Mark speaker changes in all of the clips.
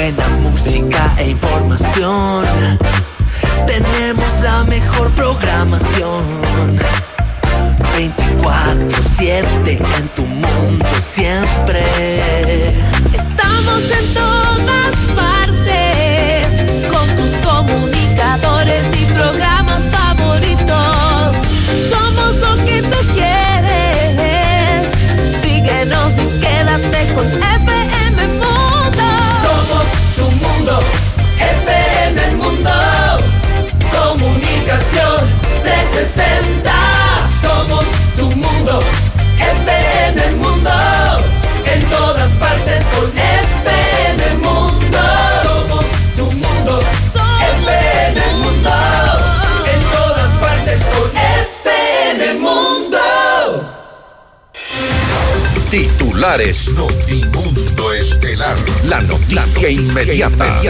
Speaker 1: buena música e información. Tenemos la mejor programación. 24/7 en tu mundo siempre.
Speaker 2: Estamos en todas partes, con tus comunicadores y programas favoritos. Somos lo que tú quieres. Síguenos y quédate con FM Mundo.
Speaker 3: Somos tu mundo, FM Mundo. Comunicación 360. Somos tu mundo, FM Mundo. En todas partes con FM Mundo. Somos tu mundo, FM Mundo. En todas partes con FM Mundo.
Speaker 4: Titulares Notimundo Estelar. La noticia inmediata.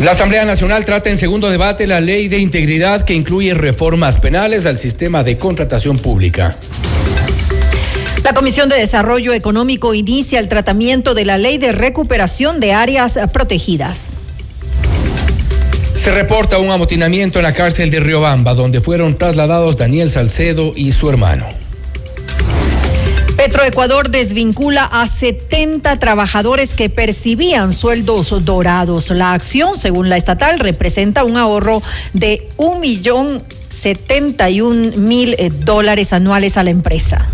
Speaker 5: La Asamblea Nacional trata en segundo debate la ley de integridad que incluye reformas penales al sistema de contratación pública.
Speaker 6: La Comisión de Desarrollo Económico inicia el tratamiento de la ley de recuperación de áreas protegidas.
Speaker 5: Se reporta un amotinamiento en la cárcel de Riobamba, donde fueron trasladados Daniel Salcedo y su hermano.
Speaker 6: Petroecuador desvincula a 70 trabajadores que percibían sueldos dorados. La acción, según la estatal, representa un ahorro de $1.071.000 anuales a la empresa.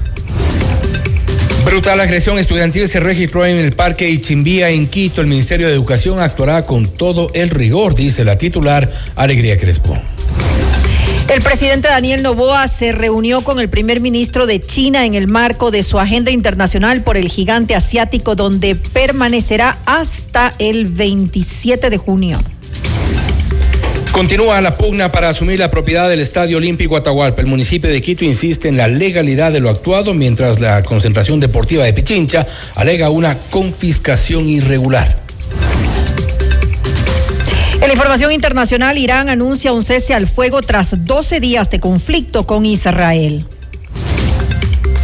Speaker 5: Brutal agresión estudiantil se registró en el Parque Ichimbía en Quito. El Ministerio de Educación actuará con todo el rigor, dice la titular Alegría Crespo.
Speaker 6: El presidente Daniel Noboa se reunió con el primer ministro de China en el marco de su agenda internacional por el gigante asiático, donde permanecerá hasta el 27 de junio.
Speaker 5: Continúa la pugna para asumir la propiedad del Estadio Olímpico Atahualpa. El municipio de Quito insiste en la legalidad de lo actuado, mientras la concentración deportiva de Pichincha alega una confiscación irregular.
Speaker 6: En la información internacional, Irán anuncia un cese al fuego tras 12 días de conflicto con Israel.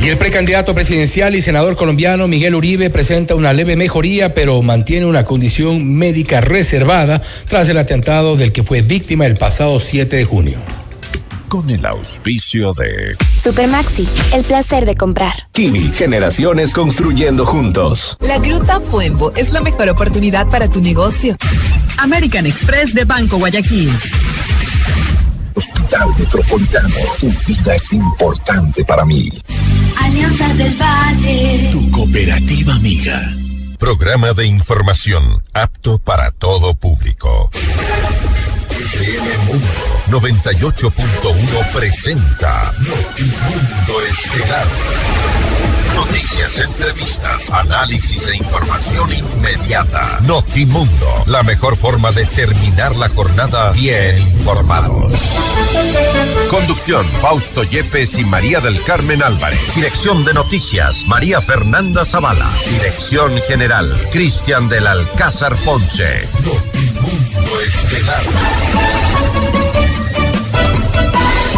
Speaker 5: Y el precandidato presidencial y senador colombiano Miguel Uribe presenta una leve mejoría, pero mantiene una condición médica reservada tras el atentado del que fue víctima el pasado 7 de junio.
Speaker 4: Con el auspicio de
Speaker 7: Supermaxi, el placer de comprar.
Speaker 8: Kimi, generaciones construyendo juntos.
Speaker 9: La Gruta Puembo es la mejor oportunidad para tu negocio. American Express de Banco Guayaquil.
Speaker 10: Hospital Metropolitano, tu vida es importante para mí.
Speaker 2: Alianza del Valle,
Speaker 10: tu cooperativa amiga.
Speaker 4: Programa de información apto para todo público. FM Mundo 98.1 presenta Notimundo Estelar. Noticias, entrevistas, análisis e información inmediata. Notimundo, la mejor forma de terminar la jornada bien informados. Conducción, Fausto Yepes y María del Carmen Álvarez. Dirección de noticias, María Fernanda Zavala. Dirección general, Cristian del Alcázar Ponce. Notimundo Estelar.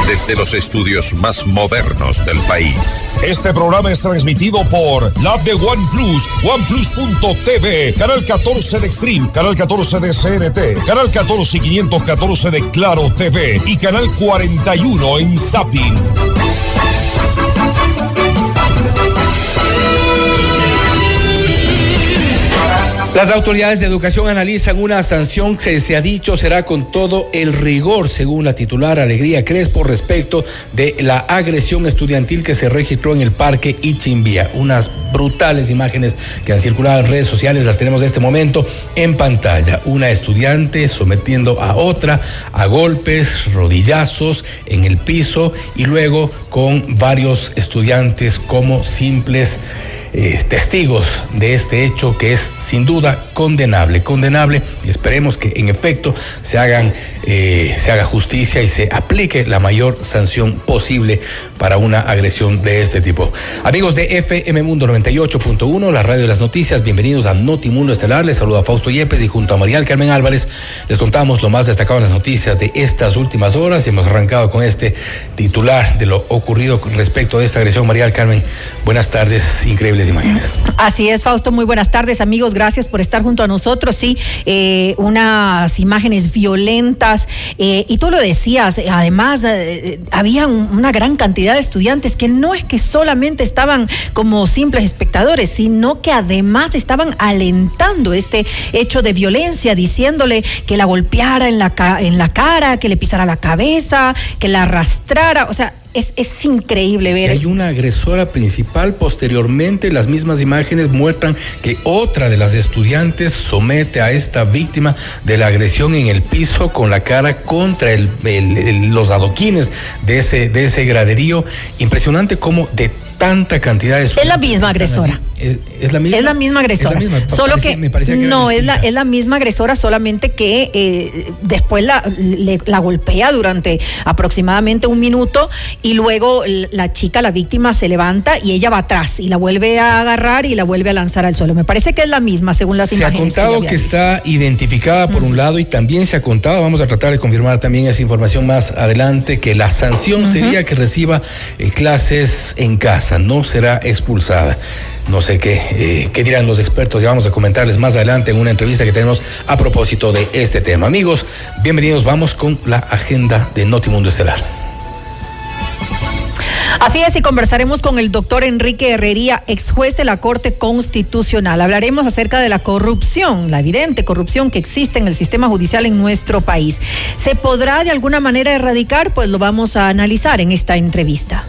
Speaker 4: Desde los estudios más modernos del país.
Speaker 10: Este programa es transmitido por la app de OnePlus, OnePlus.tv, Canal 14 de Extreme, Canal 14 de CNT, Canal 14 y 514 de Claro TV y Canal 41 en Zapping.
Speaker 5: Las autoridades de educación analizan una sanción que se ha dicho será con todo el rigor, según la titular Alegría Crespo, respecto de la agresión estudiantil que se registró en el Parque Ichimbía. Unas brutales imágenes que han circulado en redes sociales, las tenemos en este momento en pantalla. Una estudiante sometiendo a otra a golpes, rodillazos en el piso y luego con varios estudiantes como simples testigos de este hecho que es sin duda condenable, y esperemos que en efecto se haga justicia y se aplique la mayor sanción posible para una agresión de este tipo. Amigos de FM Mundo 98.1, la radio de las noticias, bienvenidos a Notimundo Estelar. Les saluda Fausto Yepes y junto a María del Carmen Álvarez les contamos lo más destacado en las noticias de estas últimas horas. Hemos arrancado con este titular de lo ocurrido con respecto a esta agresión. María del Carmen, buenas tardes, increíbles imágenes.
Speaker 6: Así es, Fausto, muy buenas tardes, amigos, gracias por estar junto a nosotros. Sí, unas imágenes violentas, y tú lo decías, además había una gran cantidad de estudiantes que no es que solamente estaban como simples espectadores, sino que además estaban alentando este hecho de violencia, diciéndole que la golpeara en la cara, que le pisara la cabeza, que la arrastrara, o sea, es increíble ver.
Speaker 5: Hay una agresora principal. Posteriormente, las mismas imágenes muestran que otra de las estudiantes somete a esta víctima de la agresión en el piso con la cara contra los adoquines de ese graderío. Impresionante cómo de tanta cantidad de
Speaker 6: estudiantes. Es la misma agresora.
Speaker 5: ¿Es la misma?
Speaker 6: Es la misma agresora.
Speaker 5: Es la misma.
Speaker 6: Solo que no, es la misma agresora, solamente que después la golpea durante aproximadamente 1 minuto y luego la chica, la víctima, se levanta y ella va atrás y la vuelve a agarrar y la vuelve a lanzar al suelo. Me parece que es la misma, según las imágenes.
Speaker 5: Se ha contado que está identificada por un lado, y también se ha contado, vamos a tratar de confirmar también esa información más adelante, que la sanción sería que reciba clases en casa, no será expulsada. No sé qué dirán los expertos, ya vamos a comentarles más adelante en una entrevista que tenemos a propósito de este tema. Amigos, bienvenidos, vamos con la agenda de Notimundo Estelar.
Speaker 6: Así es, y conversaremos con el doctor Enrique Herrería, ex juez de la Corte Constitucional. Hablaremos acerca de la corrupción, la evidente corrupción que existe en el sistema judicial en nuestro país. ¿Se podrá de alguna manera erradicar? Pues lo vamos a analizar en esta entrevista.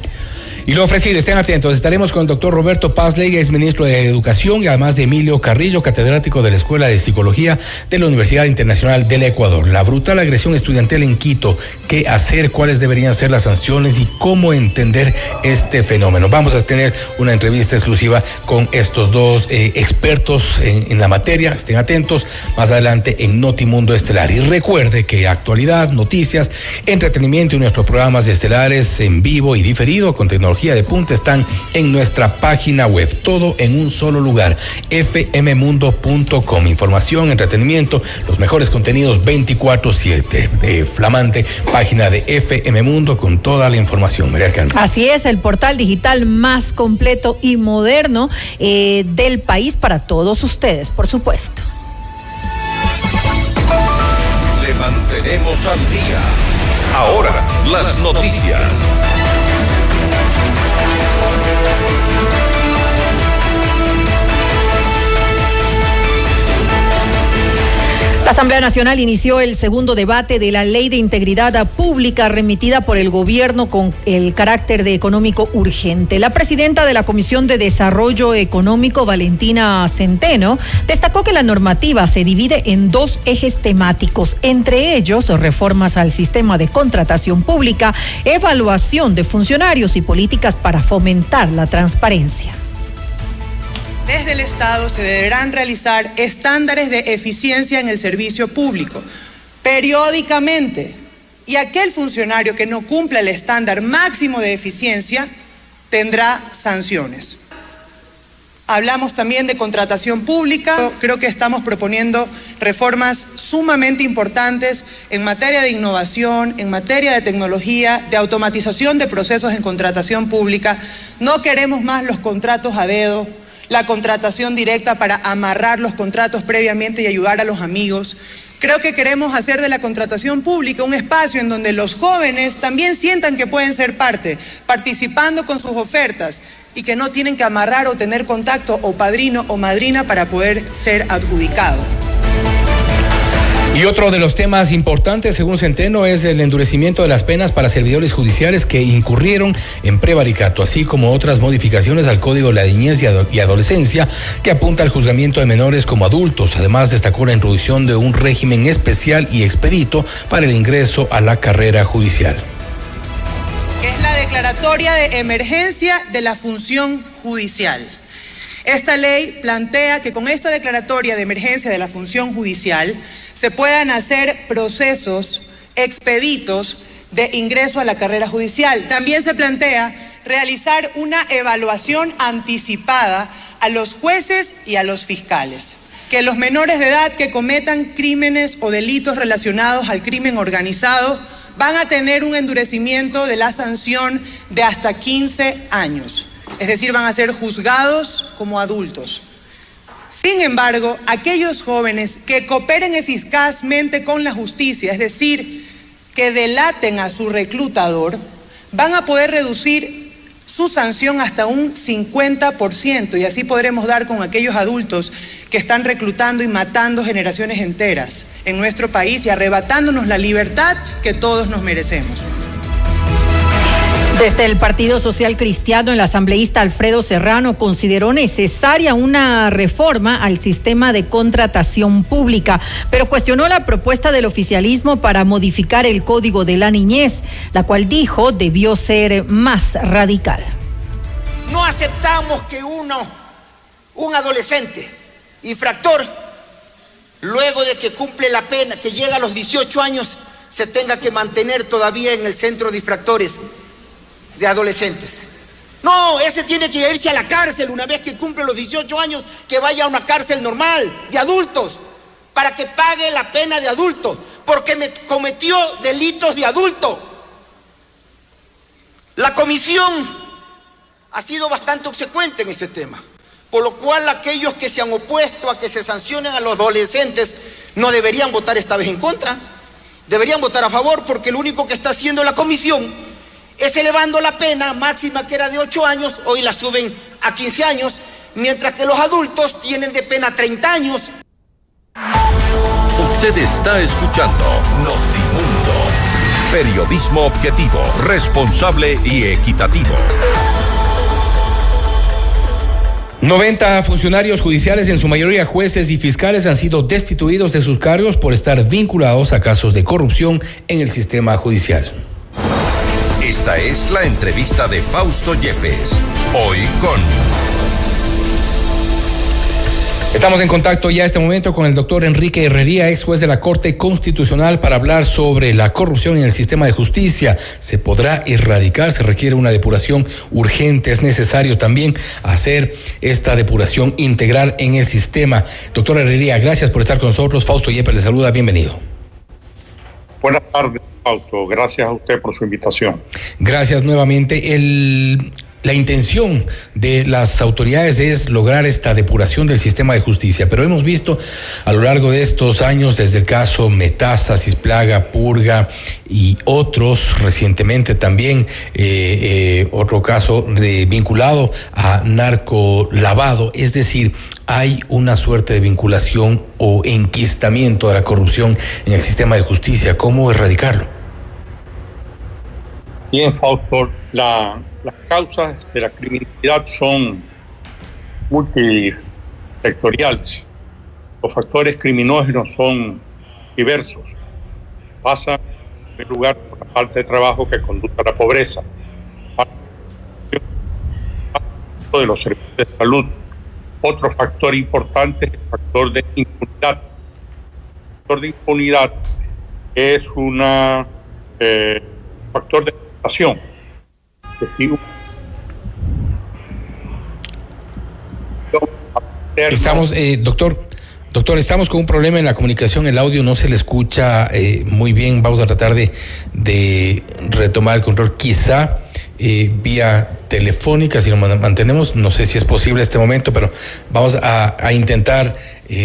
Speaker 5: Y lo ofrecido, estén atentos, estaremos con el doctor Roberto Paz Leiga, ex ministro de Educación, y además de Emilio Carrillo, catedrático de la Escuela de Psicología de la Universidad Internacional del Ecuador. La brutal agresión estudiantil en Quito, qué hacer, cuáles deberían ser las sanciones y cómo entender este fenómeno. Vamos a tener una entrevista exclusiva con estos dos expertos en la materia. Estén atentos más adelante en Notimundo Estelar. Y recuerde que actualidad, noticias, entretenimiento y nuestros programas estelares en vivo y diferido con tecnología de punta están en nuestra página web, todo en un solo lugar, fmmundo.com. Información, entretenimiento, los mejores contenidos 24/7. Flamante página de FM Mundo con toda la información. María del Carmen.
Speaker 6: Así es, el portal digital más completo y moderno del país para todos ustedes, por supuesto.
Speaker 4: Le mantenemos al día. Ahora, las noticias.
Speaker 6: La Asamblea Nacional inició el segundo debate de la Ley de Integridad Pública remitida por el gobierno con el carácter de económico urgente. La presidenta de la Comisión de Desarrollo Económico, Valentina Centeno, destacó que la normativa se divide en 2 ejes temáticos, entre ellos reformas al sistema de contratación pública, evaluación de funcionarios y políticas para fomentar la transparencia.
Speaker 11: Desde el Estado se deberán realizar estándares de eficiencia en el servicio público periódicamente, y aquel funcionario que no cumpla el estándar máximo de eficiencia tendrá sanciones. Hablamos también de contratación pública. Creo que estamos proponiendo reformas sumamente importantes en materia de innovación, en materia de tecnología, de automatización de procesos en contratación pública. No queremos más los contratos a dedo, la contratación directa para amarrar los contratos previamente y ayudar a los amigos. Creo que queremos hacer de la contratación pública un espacio en donde los jóvenes también sientan que pueden ser parte, participando con sus ofertas, y que no tienen que amarrar o tener contacto o padrino o madrina para poder ser adjudicado.
Speaker 5: Y otro de los temas importantes, según Centeno, es el endurecimiento de las penas para servidores judiciales que incurrieron en prevaricato, así como otras modificaciones al Código de la Niñez y Adolescencia que apunta al juzgamiento de menores como adultos. Además, destacó la introducción de un régimen especial y expedito para el ingreso a la carrera judicial.
Speaker 11: Que es la declaratoria de emergencia de la función judicial. Esta ley plantea que con esta declaratoria de emergencia de la función judicial se puedan hacer procesos expeditos de ingreso a la carrera judicial. También se plantea realizar una evaluación anticipada a los jueces y a los fiscales. Que los menores de edad que cometan crímenes o delitos relacionados al crimen organizado van a tener un endurecimiento de la sanción de hasta 15 años. Es decir, van a ser juzgados como adultos. Sin embargo, aquellos jóvenes que cooperen eficazmente con la justicia, es decir, que delaten a su reclutador, van a poder reducir su sanción hasta un 50%, y así podremos dar con aquellos adultos que están reclutando y matando generaciones enteras en nuestro país y arrebatándonos la libertad que todos nos merecemos.
Speaker 6: Desde el Partido Social Cristiano, el asambleísta Alfredo Serrano consideró necesaria una reforma al sistema de contratación pública, pero cuestionó la propuesta del oficialismo para modificar el Código de la Niñez, la cual dijo debió ser más radical.
Speaker 12: No aceptamos que un adolescente infractor, luego de que cumple la pena, que llega a los 18 años, se tenga que mantener todavía en el centro de infractores de adolescentes. No, ese tiene que irse a la cárcel una vez que cumple los 18 años, que vaya a una cárcel normal de adultos para que pague la pena de adulto, porque cometió delitos de adulto. La comisión ha sido bastante obsecuente en este tema, por lo cual aquellos que se han opuesto a que se sancionen a los adolescentes no deberían votar esta vez en contra, deberían votar a favor, porque lo único que está haciendo la comisión es elevando la pena máxima, que era de 8 años, hoy la suben a 15 años, mientras que los adultos tienen de pena 30 años.
Speaker 4: Usted está escuchando Notimundo. Periodismo objetivo, responsable y equitativo.
Speaker 5: 90 funcionarios judiciales, en su mayoría jueces y fiscales, han sido destituidos de sus cargos por estar vinculados a casos de corrupción en el sistema judicial.
Speaker 4: Esta es la entrevista de Fausto Yepes. Hoy con...
Speaker 5: Estamos en contacto ya a este momento con el doctor Enrique Herrería, ex juez de la Corte Constitucional, para hablar sobre la corrupción en el sistema de justicia. ¿Se podrá erradicar? ¿Se requiere una depuración urgente? ¿Es necesario también hacer esta depuración integral en el sistema? Doctor Herrería, gracias por estar con nosotros. Fausto Yepes le saluda, bienvenido.
Speaker 13: Buenas tardes, Fausto. Gracias a usted por su invitación.
Speaker 5: Gracias nuevamente. La intención de las autoridades es lograr esta depuración del sistema de justicia, pero hemos visto a lo largo de estos años, desde el caso Metástasis, Plaga, Purga y otros, recientemente también otro caso vinculado a narcolavado, es decir, hay una suerte de vinculación o enquistamiento de la corrupción en el sistema de justicia. ¿Cómo erradicarlo?
Speaker 13: Bien, Fausto, las causas de la criminalidad son multisectoriales. Los factores criminógenos son diversos. Pasa, en primer lugar, por la falta de trabajo que conduce a la pobreza, de los servicios de salud. Otro factor importante es el factor de impunidad. El factor de impunidad es un factor de reputación. Es decir,
Speaker 5: estamos, doctor, estamos con un problema en la comunicación, el audio no se le escucha muy bien. Vamos a tratar de retomar el control, quizá vía telefónica, si nos mantenemos, no sé si es posible este momento, pero vamos a intentar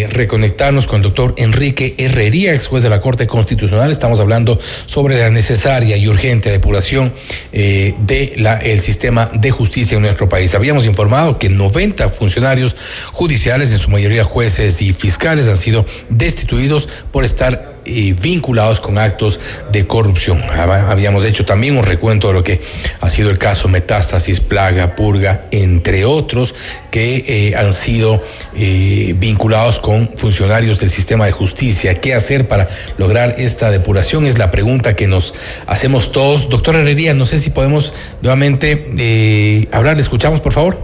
Speaker 5: reconectarnos con el doctor Enrique Herrería, ex juez de la Corte Constitucional. Estamos hablando sobre la necesaria y urgente depuración del sistema de justicia en nuestro país. Habíamos informado que 90 funcionarios judiciales, en su mayoría jueces y fiscales, han sido destituidos por estar vinculados con actos de corrupción. Habíamos hecho también un recuento de lo que ha sido el caso Metástasis, Plaga, Purga, entre otros, que han sido vinculados con funcionarios del sistema de justicia. ¿Qué hacer para lograr esta depuración? Es la pregunta que nos hacemos todos. Doctor Herrería, no sé si podemos nuevamente hablar. ¿Le escuchamos, por favor?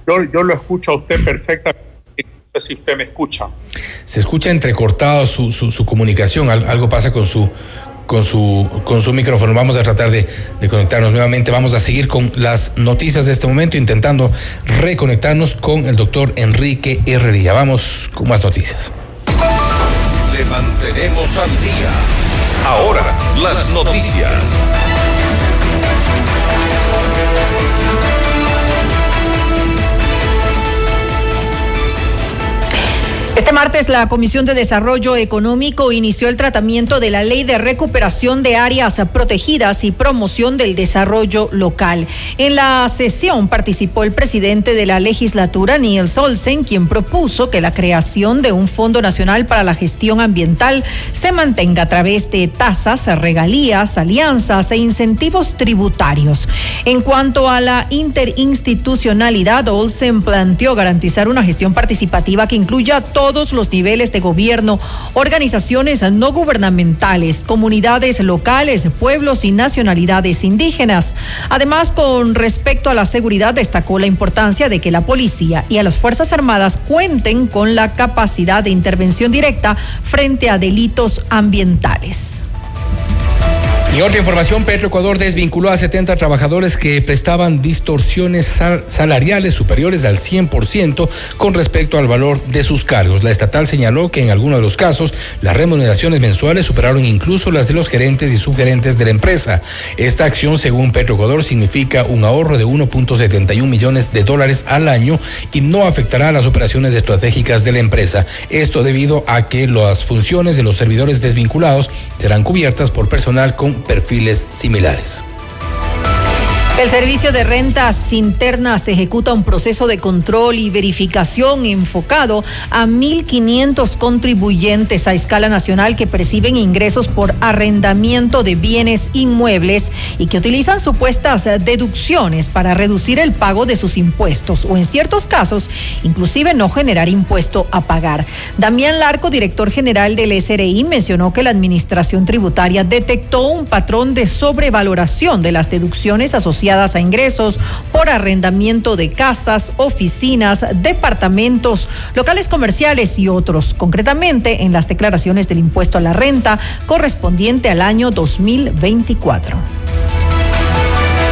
Speaker 13: Yo lo escucho a usted perfectamente. No sé si usted me escucha.
Speaker 5: Se escucha entrecortado su comunicación. Algo pasa con su micrófono. Vamos a tratar de conectarnos nuevamente. Vamos a seguir con las noticias de este momento, intentando reconectarnos con el doctor Enrique Herrería. Vamos con más noticias.
Speaker 4: Le mantenemos al día. Ahora, las noticias.
Speaker 6: Este martes, la Comisión de Desarrollo Económico inició el tratamiento de la Ley de Recuperación de Áreas Protegidas y Promoción del Desarrollo Local. En la sesión participó el presidente de la legislatura, Niels Olsen, quien propuso que la creación de un Fondo Nacional para la Gestión Ambiental se mantenga a través de tasas, regalías, alianzas e incentivos tributarios. En cuanto a la interinstitucionalidad, Olsen planteó garantizar una gestión participativa que incluya todos los niveles de gobierno, organizaciones no gubernamentales, comunidades locales, pueblos y nacionalidades indígenas. Además, con respecto a la seguridad, destacó la importancia de que la policía y a las Fuerzas Armadas cuenten con la capacidad de intervención directa frente a delitos ambientales.
Speaker 5: Y otra información, Petroecuador desvinculó a 70 trabajadores que prestaban distorsiones salariales superiores al 100% con respecto al valor de sus cargos. La estatal señaló que en algunos de los casos las remuneraciones mensuales superaron incluso las de los gerentes y subgerentes de la empresa. Esta acción, según Petroecuador, significa un ahorro de $1.71 millones al año y no afectará a las operaciones estratégicas de la empresa. Esto debido a que las funciones de los servidores desvinculados serán cubiertas por personal con perfiles similares.
Speaker 6: El Servicio de Rentas Internas ejecuta un proceso de control y verificación enfocado a 1.500 contribuyentes a escala nacional que perciben ingresos por arrendamiento de bienes inmuebles y que utilizan supuestas deducciones para reducir el pago de sus impuestos o, en ciertos casos, inclusive no generar impuesto a pagar. Damián Larco, director general del SRI, mencionó que la Administración Tributaria detectó un patrón de sobrevaloración de las deducciones asociadas a ingresos por arrendamiento de casas, oficinas, departamentos, locales comerciales y otros, concretamente en las declaraciones del impuesto a la renta correspondiente al año 2024.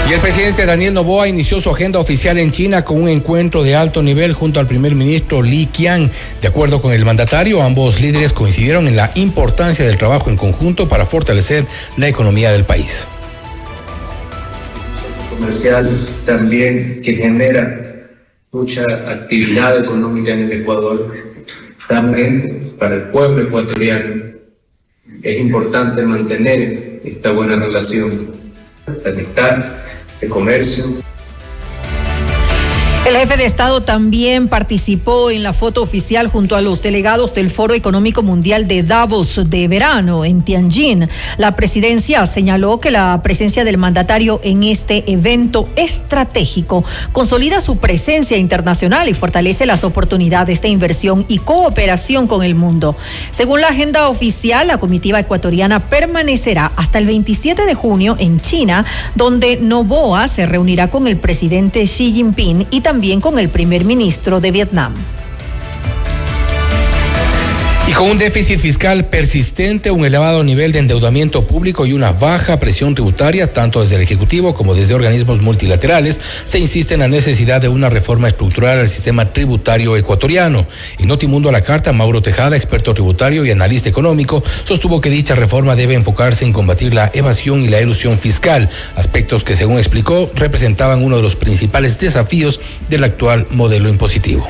Speaker 5: Y el presidente Daniel Noboa inició su agenda oficial en China con un encuentro de alto nivel junto al primer ministro Li Qiang. De acuerdo con el mandatario, ambos líderes coincidieron en la importancia del trabajo en conjunto para fortalecer la economía del país.
Speaker 14: Comercial también que genera mucha actividad económica en el Ecuador. También para el pueblo ecuatoriano es importante mantener esta buena relación de amistad, de comercio.
Speaker 6: El jefe de Estado también participó en la foto oficial junto a los delegados del Foro Económico Mundial de Davos de verano en Tianjin. La presidencia señaló que la presencia del mandatario en este evento estratégico consolida su presencia internacional y fortalece las oportunidades de inversión y cooperación con el mundo. Según la agenda oficial, la comitiva ecuatoriana permanecerá hasta el 27 de junio en China, donde Noboa se reunirá con el presidente Xi Jinping y también con el primer ministro de Vietnam.
Speaker 5: Y con un déficit fiscal persistente, un elevado nivel de endeudamiento público y una baja presión tributaria, tanto desde el Ejecutivo como desde organismos multilaterales, se insiste en la necesidad de una reforma estructural al sistema tributario ecuatoriano. En Notimundo a la Carta, Mauro Tejada, experto tributario y analista económico, sostuvo que dicha reforma debe enfocarse en combatir la evasión y la elusión fiscal, aspectos que, según explicó, representaban uno de los principales desafíos del actual modelo impositivo.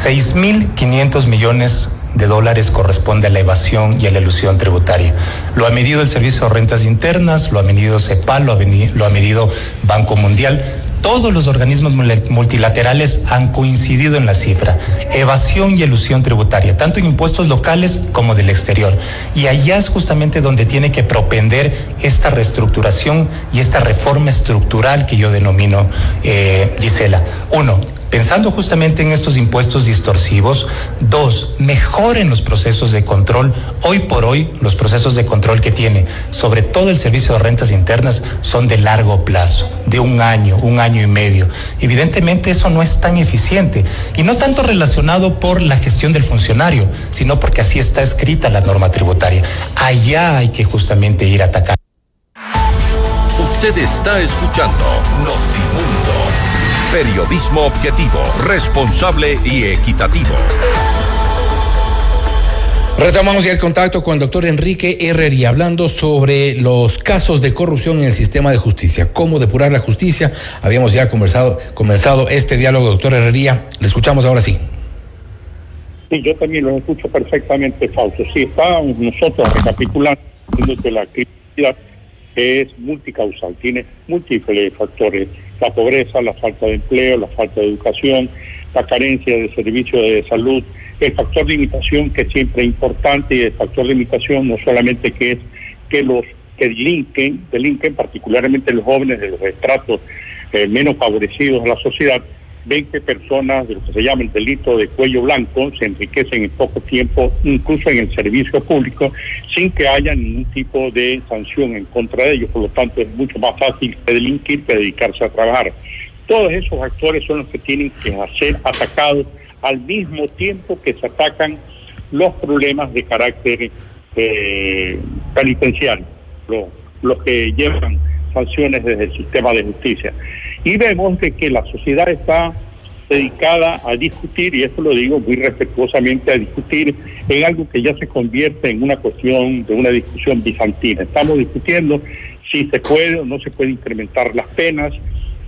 Speaker 15: 6.500 millones de dólares corresponde a la evasión y a la elusión tributaria. Lo ha medido el Servicio de Rentas Internas, lo ha medido CEPAL, lo ha medido Banco Mundial. Todos los organismos multilaterales han coincidido en la cifra. Evasión y elusión tributaria, tanto en impuestos locales como del exterior. Y allá es justamente donde tiene que propender esta reestructuración y esta reforma estructural que yo denomino, Gisela. 1. Pensando justamente en estos impuestos distorsivos. 2, mejoren los procesos de control. Hoy por hoy, los procesos de control que tiene, sobre todo el Servicio de Rentas Internas, son de largo plazo. de un año y medio. Evidentemente eso no es tan eficiente y no tanto relacionado por la gestión del funcionario, sino porque así está escrita la norma tributaria. Allá hay que justamente ir a atacar.
Speaker 4: Usted está escuchando Notimundo. Periodismo objetivo, responsable y equitativo.
Speaker 5: Retomamos ya el contacto con el doctor Enrique Herrería, hablando sobre los casos de corrupción en el sistema de justicia, cómo depurar la justicia. Habíamos ya comenzado este diálogo, doctor Herrería. Le escuchamos ahora sí.
Speaker 13: Sí, yo también lo escucho perfectamente, Fausto. Sí, estábamos nosotros recapitulando que la criminalidad es multicausal, tiene múltiples factores: la pobreza, la falta de empleo, la falta de educación, la carencia de servicios de salud, el factor de imitación, que es siempre importante, y el factor de imitación no solamente que es que los que delinquen, particularmente los jóvenes de los estratos menos favorecidos de la sociedad, ven que personas de lo que se llama el delito de cuello blanco se enriquecen en poco tiempo, incluso en el servicio público, sin que haya ningún tipo de sanción en contra de ellos. Por lo tanto, es mucho más fácil delinquir que dedicarse a trabajar. Todos esos actores son los que tienen que ser atacados al mismo tiempo que se atacan los problemas de carácter penitenciario, los que llevan sanciones desde el sistema de justicia. Y vemos que la sociedad está dedicada a discutir, y esto lo digo muy respetuosamente, a discutir en algo que ya se convierte en una cuestión de una discusión bizantina. Estamos discutiendo si se puede o no se puede incrementar las penas,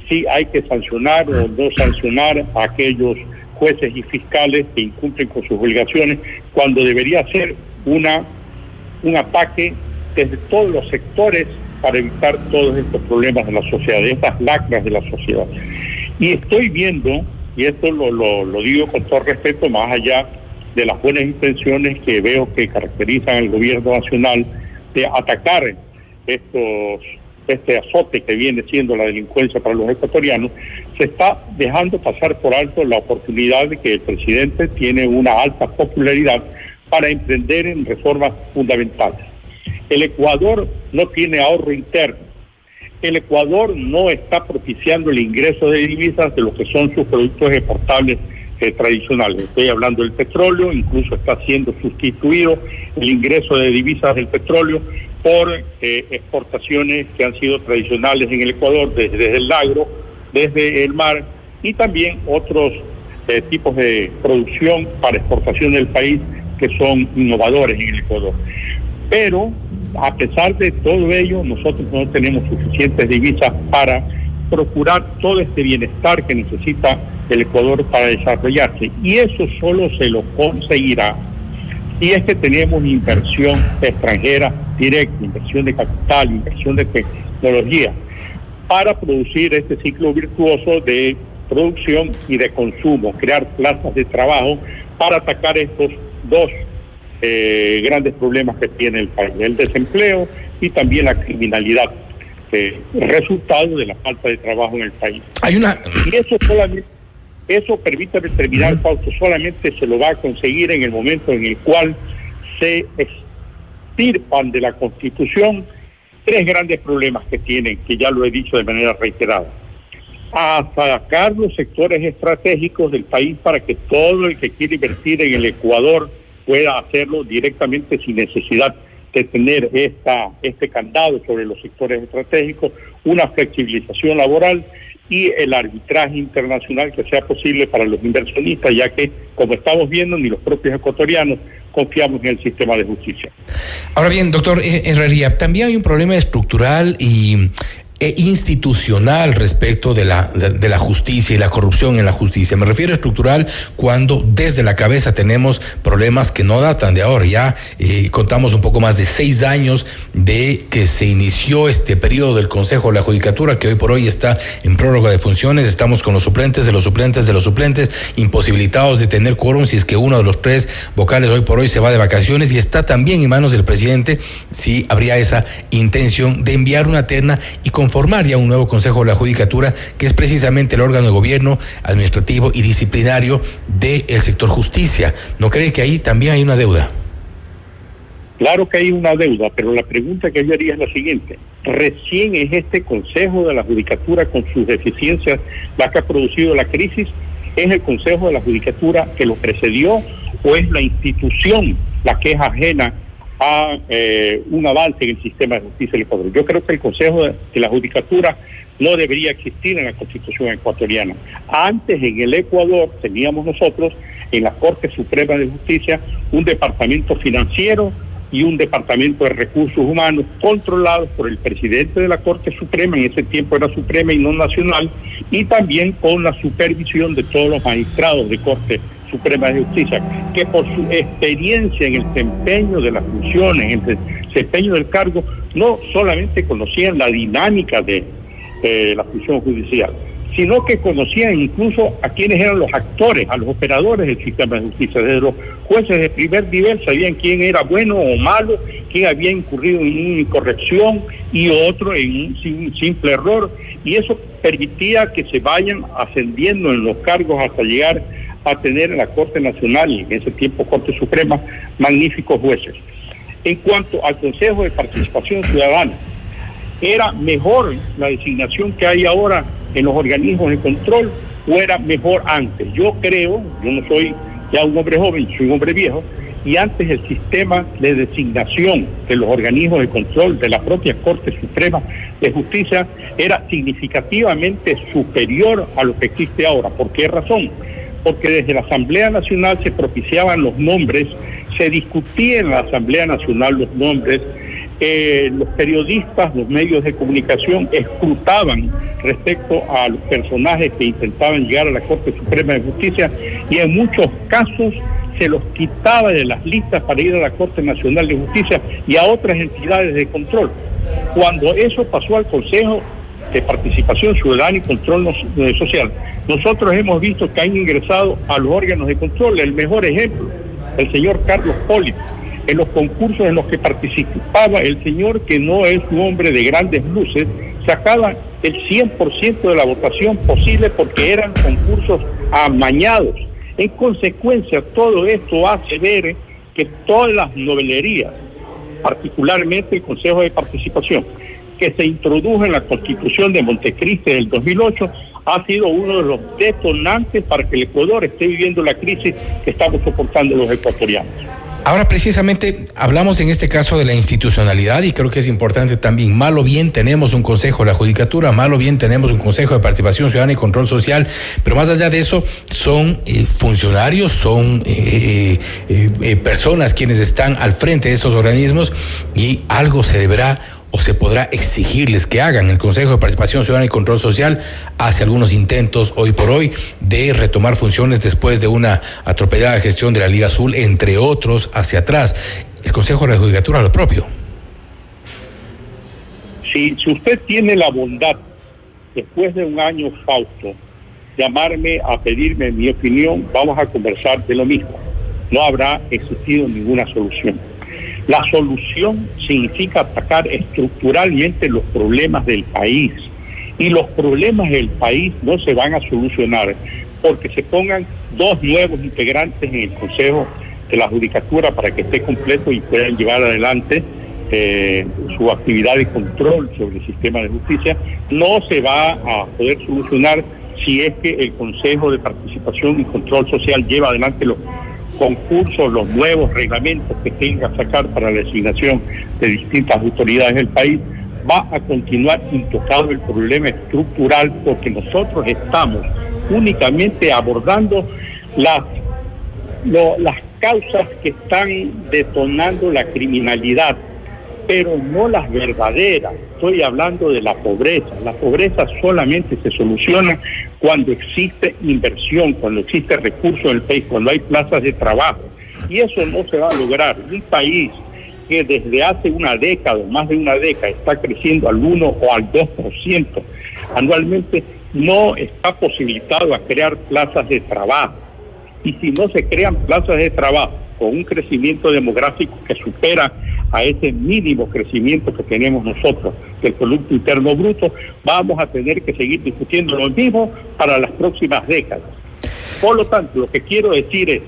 Speaker 13: si hay que sancionar o no sancionar a aquellos jueces y fiscales que incumplen con sus obligaciones, cuando debería ser un ataque desde todos los sectores para evitar todos estos problemas de la sociedad, de estas lacras de la sociedad. Y estoy viendo, y esto lo digo con todo respeto, más allá de las buenas intenciones que veo que caracterizan al gobierno nacional de atacar este azote que viene siendo la delincuencia para los ecuatorianos, se está dejando pasar por alto la oportunidad de que el presidente tiene una alta popularidad para emprender en reformas fundamentales. El Ecuador no tiene ahorro interno. El Ecuador no está propiciando el ingreso de divisas de lo que son sus productos exportables tradicionales. Estoy hablando del petróleo, incluso está siendo sustituido el ingreso de divisas del petróleo por exportaciones que han sido tradicionales en el Ecuador, desde el agro, desde el mar, y también otros tipos de producción para exportación del país que son innovadores en el Ecuador. Pero a pesar de todo ello, nosotros no tenemos suficientes divisas para procurar todo este bienestar que necesita el Ecuador para desarrollarse. Y eso solo se lo conseguirá si es que tenemos inversión extranjera directa, inversión de capital, inversión de tecnología, para producir este ciclo virtuoso de producción y de consumo, crear plazas de trabajo para atacar estos dos grandes problemas que tiene el país: el desempleo y también la criminalidad, resultado de la falta de trabajo en el país. Y eso, permítame terminar, Fausto, solamente se lo va a conseguir en el momento en el cual se extirpan de la Constitución tres grandes problemas que tienen, que ya lo he dicho de manera reiterada: a sacar los sectores estratégicos del país para que todo el que quiere invertir en el Ecuador pueda hacerlo directamente sin necesidad de tener este candado sobre los sectores estratégicos, una flexibilización laboral y el arbitraje internacional que sea posible para los inversionistas, ya que, como estamos viendo, ni los propios ecuatorianos confiamos en el sistema de justicia.
Speaker 5: Ahora bien, doctor Herrería, también hay un problema estructural e institucional respecto de la justicia y la corrupción en la justicia. Me refiero a estructural cuando desde la cabeza tenemos problemas que no datan de ahora. Ya contamos un poco más de 6 años de que se inició este periodo del Consejo de la Judicatura, que hoy por hoy está en prórroga de funciones. Estamos con los suplentes de los suplentes de los suplentes, imposibilitados de tener quórum si es que uno de los 3 vocales hoy por hoy se va de vacaciones, y está también en manos del presidente si habría esa intención de enviar una terna y conformar ya un nuevo Consejo de la Judicatura, que es precisamente el órgano de gobierno administrativo y disciplinario del sector justicia. ¿No cree que ahí también hay una deuda?
Speaker 13: Claro que hay una deuda, pero la pregunta que yo haría es la siguiente: Recién es este Consejo de la Judicatura con sus deficiencias la que ha producido la crisis. ¿Es el Consejo de la Judicatura que lo precedió o es la institución la que es ajena a un avance en el sistema de justicia del Ecuador? Yo creo que el Consejo de la Judicatura no debería existir en la Constitución ecuatoriana. Antes en el Ecuador teníamos nosotros en la Corte Suprema de Justicia un departamento financiero y un departamento de recursos humanos controlados por el presidente de la Corte Suprema, en ese tiempo era Suprema y no Nacional, y también con la supervisión de todos los magistrados de Corte Suprema de Justicia, que por su experiencia en el desempeño de las funciones, en el desempeño del cargo, no solamente conocían la dinámica de la función judicial, sino que conocían incluso a quienes eran los actores, a los operadores del sistema de justicia. Desde los jueces de primer nivel sabían quién era bueno o malo, quién había incurrido en una incorrección y otro en un simple error, y eso permitía que se vayan ascendiendo en los cargos hasta llegar a tener en la Corte Nacional y en ese tiempo Corte Suprema magníficos jueces. En cuanto al Consejo de Participación Ciudadana, ¿era mejor la designación que hay ahora en los organismos de control o era mejor antes? Yo creo, yo no soy ya un hombre joven, soy un hombre viejo, y antes el sistema de designación de los organismos de control de la propia Corte Suprema de Justicia era significativamente superior a lo que existe ahora. ¿Por qué razón? Porque desde la Asamblea Nacional se propiciaban los nombres, se discutía en la Asamblea Nacional los nombres, los periodistas, los medios de comunicación escrutaban respecto a los personajes que intentaban llegar a la Corte Suprema de Justicia y en muchos casos se los quitaba de las listas para ir a la Corte Nacional de Justicia y a otras entidades de control. Cuando eso pasó al Consejo de Participación Ciudadana y Control Social, nosotros hemos visto que han ingresado a los órganos de control. El mejor ejemplo, el señor Carlos Poli, en los concursos en los que participaba el señor, que no es un hombre de grandes luces, sacaba el 100% de la votación posible porque eran concursos amañados. En consecuencia, todo esto hace ver que todas las novelerías, particularmente el Consejo de Participación, que se introdujo en la Constitución de Montecristi del 2008, ha sido uno de los detonantes para que el Ecuador esté viviendo la crisis que estamos soportando los ecuatorianos.
Speaker 5: Ahora, precisamente, hablamos en este caso de la institucionalidad y creo que es importante también, mal o bien tenemos un Consejo de la Judicatura, mal o bien tenemos un Consejo de Participación Ciudadana y Control Social, pero más allá de eso, son funcionarios, son personas quienes están al frente de esos organismos y algo se deberá o se podrá exigirles que hagan. El Consejo de Participación Ciudadana y Control Social hace algunos intentos hoy por hoy de retomar funciones después de una atropellada gestión de la Liga Azul, entre otros, hacia atrás. El Consejo de la Judicatura lo propio.
Speaker 13: Si usted tiene la bondad, después de un año Fausto, llamarme a pedirme mi opinión, vamos a conversar de lo mismo. No habrá existido ninguna solución. La solución significa atacar estructuralmente los problemas del país. Y los problemas del país no se van a solucionar porque se pongan dos nuevos integrantes en el Consejo de la Judicatura para que esté completo y puedan llevar adelante su actividad de control sobre el sistema de justicia. No se va a poder solucionar si es que el Consejo de Participación y Control Social lleva adelante los concursos, los nuevos reglamentos que tenga que sacar para la designación de distintas autoridades del país. Va a continuar intocado el problema estructural porque nosotros estamos únicamente abordando las causas que están detonando la criminalidad, pero no las verdaderas. Estoy hablando de la pobreza. La pobreza solamente se soluciona cuando existe inversión, cuando existe recursos en el país, cuando hay plazas de trabajo. Y eso no se va a lograr. Un país que desde hace una década, más de una década, está creciendo al 1 o al 2% anualmente, no está posibilitado a crear plazas de trabajo. Y si no se crean plazas de trabajo con un crecimiento demográfico que supera a ese mínimo crecimiento que tenemos nosotros del Producto Interno Bruto, vamos a tener que seguir discutiendo lo mismo para las próximas décadas. Por lo tanto, lo que quiero decir es,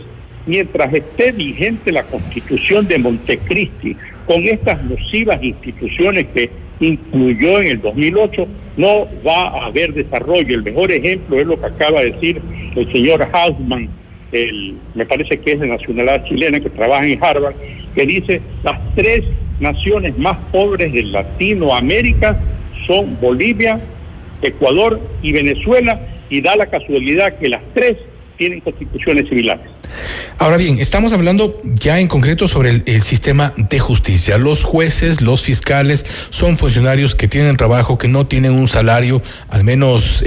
Speaker 13: mientras esté vigente la Constitución de Montecristi, con estas nocivas instituciones que incluyó en el 2008, no va a haber desarrollo. El mejor ejemplo es lo que acaba de decir el señor Hausman, me parece que es de nacionalidad chilena, que trabaja en Harvard, que dice: las 3 naciones más pobres de Latinoamérica son Bolivia, Ecuador y Venezuela, y da la casualidad que las 3 tienen constituciones similares.
Speaker 5: Ahora bien, estamos hablando ya en concreto sobre el sistema de justicia. Los jueces, los fiscales son funcionarios que tienen trabajo, que no tienen un salario, al menos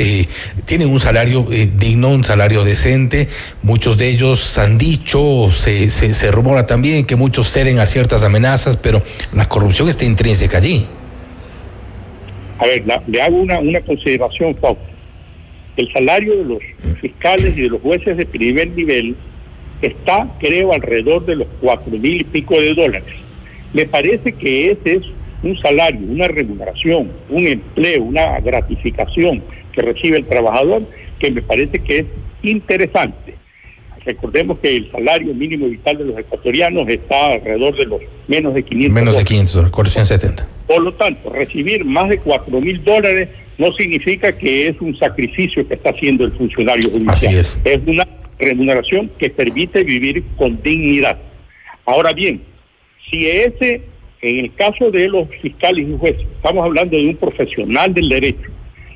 Speaker 5: tienen un salario digno, un salario decente. Muchos de ellos han dicho, se rumora también que muchos ceden a ciertas amenazas, pero la corrupción está intrínseca allí.
Speaker 13: A ver, le hago una consideración, Fausto. El salario de los fiscales y de los jueces de primer nivel está, creo, alrededor de los $4,000 y pico. Me parece que ese es un salario, una remuneración, un empleo, una gratificación que recibe el trabajador, que me parece que es interesante. Recordemos que el salario mínimo vital de los ecuatorianos está alrededor de los menos de 500
Speaker 5: Menos de 500, 470.
Speaker 13: Por lo tanto, recibir más de $4,000 no significa que es un sacrificio que está haciendo el funcionario judicial.
Speaker 5: Así es.
Speaker 13: Es una remuneración que permite vivir con dignidad. Ahora bien, si en el caso de los fiscales y jueces, estamos hablando de un profesional del derecho,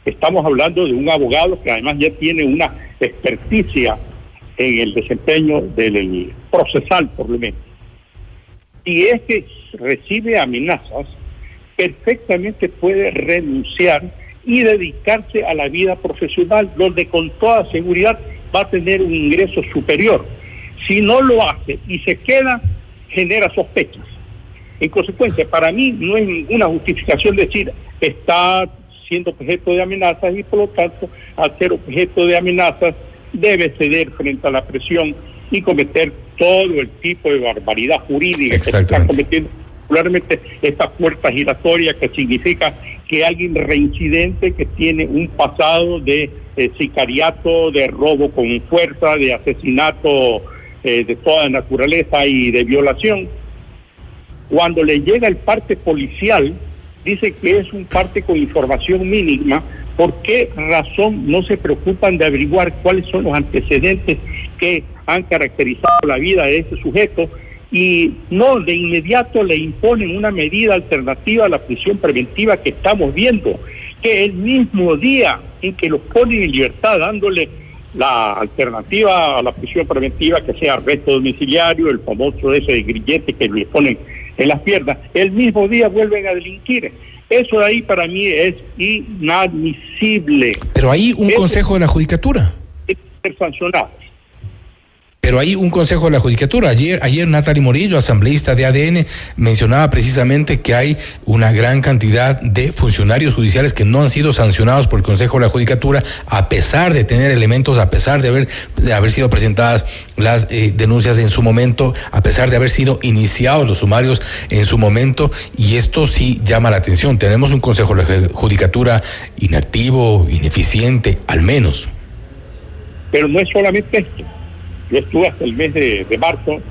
Speaker 13: estamos hablando de un abogado que además ya tiene una experticia en el desempeño del procesal, por lo menos. Si es que recibe amenazas, perfectamente puede renunciar y dedicarse a la vida profesional, donde con toda seguridad va a tener un ingreso superior. Si no lo hace y se queda, genera sospechas. En consecuencia, para mí no es ninguna justificación decir está siendo objeto de amenazas y por lo tanto, al ser objeto de amenazas, debe ceder frente a la presión y cometer todo el tipo de barbaridad jurídica que se está cometiendo, particularmente esta puerta giratoria, que significa que alguien reincidente que tiene un pasado de sicariato, de robo con fuerza, de asesinato de toda naturaleza y de violación, cuando le llega el parte policial, dice que es un parte con información mínima. ¿Por qué razón no se preocupan de averiguar cuáles son los antecedentes que han caracterizado la vida de ese sujeto? Y no, de inmediato le imponen una medida alternativa a la prisión preventiva que estamos viendo, que el mismo día en que los ponen en libertad, dándole la alternativa a la prisión preventiva, que sea arresto domiciliario, el famoso ese grillete que le ponen en las piernas, el mismo día vuelven a delinquir. Eso de ahí para mí es inadmisible.
Speaker 5: Pero hay un consejo de la judicatura.
Speaker 13: Ser sancionados.
Speaker 5: Pero hay un consejo de la judicatura. Ayer Natalie Morillo, asambleísta de ADN, mencionaba precisamente que hay una gran cantidad de funcionarios judiciales que no han sido sancionados por el consejo de la judicatura, a pesar de tener elementos, a pesar de haber sido presentadas las denuncias en su momento, a pesar de haber sido iniciados los sumarios en su momento, y esto sí llama la atención. Tenemos un consejo de la judicatura inactivo, ineficiente, al menos.
Speaker 13: Pero no es solamente esto. Yo estuve hasta el mes de marzo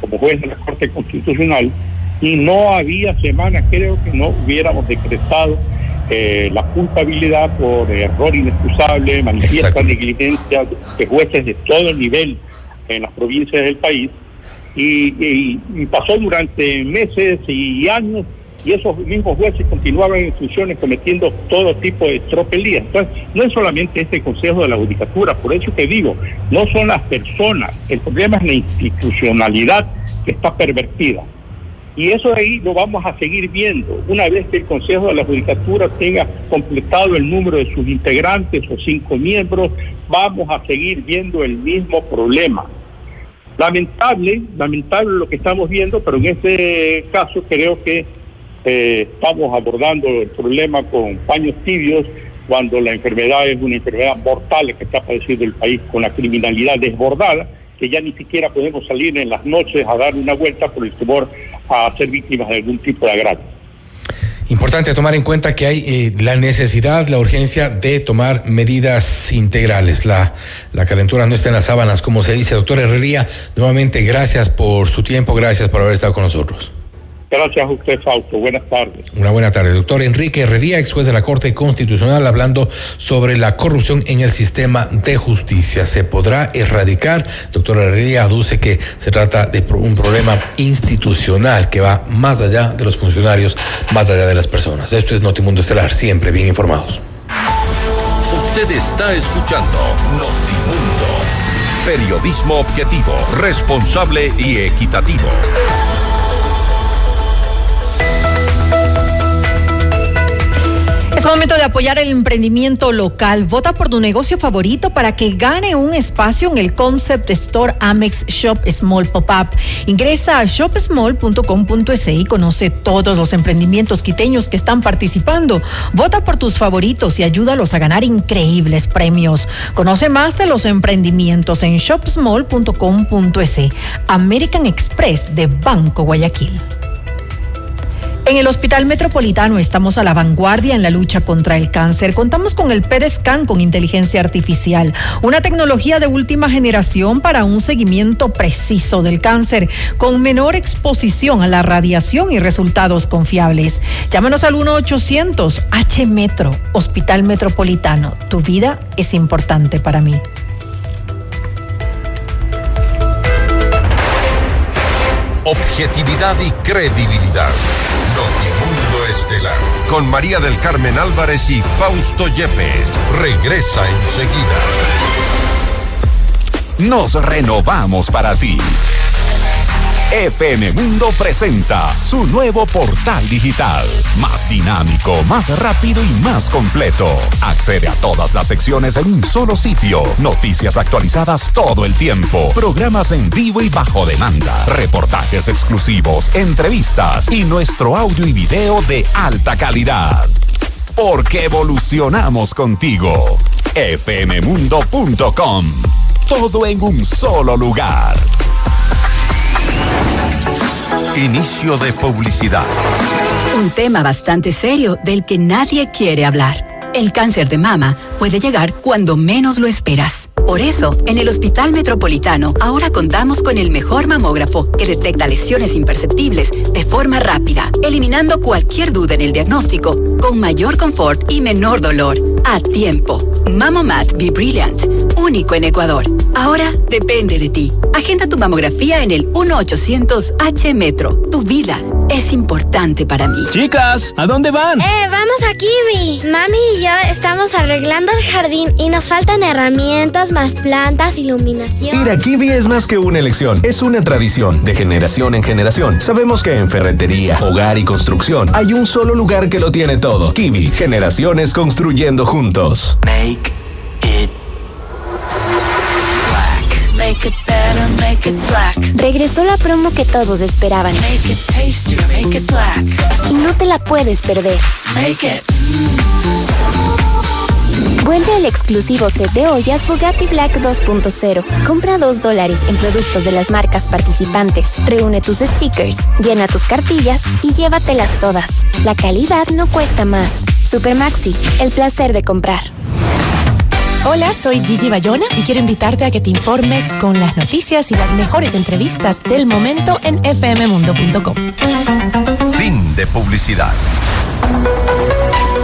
Speaker 13: como juez de la Corte Constitucional y no había semana, creo, que no hubiéramos decretado la culpabilidad por error inexcusable, manifiesta negligencia de jueces de todo el nivel en las provincias del país, y pasó durante meses y años, y esos mismos jueces continuaban en funciones cometiendo todo tipo de tropelías. Entonces, no es solamente este Consejo de la Judicatura, por eso que digo, no son las personas, el problema es la institucionalidad que está pervertida. Y eso de ahí lo vamos a seguir viendo. Una vez que el Consejo de la Judicatura tenga completado el número de sus integrantes o 5 miembros, vamos a seguir viendo el mismo problema. Lamentable lo que estamos viendo, pero en este caso creo que estamos abordando el problema con paños tibios, cuando la enfermedad es una enfermedad mortal que está padeciendo el país, con la criminalidad desbordada, que ya ni siquiera podemos salir en las noches a dar una vuelta por el temor a ser víctimas de algún tipo de agravio.
Speaker 5: Importante tomar en cuenta que hay la necesidad, la urgencia de tomar medidas integrales. La calentura no está en las sábanas, como se dice. Doctor Herrería, nuevamente gracias por su tiempo, gracias por haber estado con nosotros.
Speaker 13: Gracias a usted, Fausto. Buenas tardes.
Speaker 5: Una buena tarde. Doctor Enrique Herrería, ex juez de la Corte Constitucional, hablando sobre la corrupción en el sistema de justicia. ¿Se podrá erradicar? Doctor Herrería aduce que se trata de un problema institucional que va más allá de los funcionarios, más allá de las personas. Esto es Notimundo Estelar, siempre bien informados.
Speaker 4: Usted está escuchando Notimundo. Periodismo objetivo, responsable y equitativo.
Speaker 6: Es momento de apoyar el emprendimiento local. Vota por tu negocio favorito para que gane un espacio en el Concept Store Amex Shop Small Pop-Up. Ingresa a shopsmall.com.es y conoce todos los emprendimientos quiteños que están participando. Vota por tus favoritos y ayúdalos a ganar increíbles premios. Conoce más de los emprendimientos en shopsmall.com.es. American Express de Banco Guayaquil. En el Hospital Metropolitano estamos a la vanguardia en la lucha contra el cáncer. Contamos con el PET-Scan con inteligencia artificial, una tecnología de última generación para un seguimiento preciso del cáncer, con menor exposición a la radiación y resultados confiables. Llámanos al 1-800-H-Metro, Hospital Metropolitano. Tu vida es importante para mí.
Speaker 4: Objetividad y credibilidad. Notimundo Estelar. Con María del Carmen Álvarez y Fausto Yepes. Regresa enseguida.
Speaker 16: Nos renovamos para ti. FM Mundo presenta su nuevo portal digital. Más dinámico, más rápido y más completo. Accede a todas las secciones en un solo sitio. Noticias actualizadas todo el tiempo. Programas en vivo y bajo demanda. Reportajes exclusivos, entrevistas y nuestro audio y video de alta calidad. Porque evolucionamos contigo. fmmundo.com. Todo en un solo lugar.
Speaker 4: Inicio de publicidad.
Speaker 17: Un tema bastante serio del que nadie quiere hablar. El cáncer de mama puede llegar cuando menos lo esperas. Por eso, en el Hospital Metropolitano ahora contamos con el mejor mamógrafo que detecta lesiones imperceptibles de forma rápida, eliminando cualquier duda en el diagnóstico, con mayor confort y menor dolor, a tiempo. Mamomat Be Brilliant, único en Ecuador. Ahora depende de ti. Agenda tu mamografía en el 1-800-H-Metro. Tu vida es importante para mí.
Speaker 18: Chicas, ¿a dónde van?
Speaker 19: Vamos a Kiwi. Mami y yo estamos arreglando el jardín y nos faltan herramientas, más plantas, iluminación.
Speaker 8: Ir a Kiwi es más que una elección, es una tradición, de generación en generación. Sabemos que en ferretería, hogar y construcción hay un solo lugar que lo tiene todo. Kiwi, generaciones construyendo juntos.
Speaker 1: Make it black.
Speaker 2: Make it better, make it black.
Speaker 7: Regresó la promo que todos esperaban.
Speaker 2: Make it tastier, make it black.
Speaker 7: Y no te la puedes perder.
Speaker 2: Make it.
Speaker 7: Vuelve el exclusivo set de ollas Bugatti Black 2.0. Compra $2 en productos de las marcas participantes. Reúne tus stickers, llena tus cartillas y llévatelas todas. La calidad no cuesta más. Supermaxi, el placer de comprar.
Speaker 20: Hola, soy Gigi Bayona y quiero invitarte a que te informes con las noticias y las mejores entrevistas del momento en fmmundo.com.
Speaker 4: Fin de publicidad.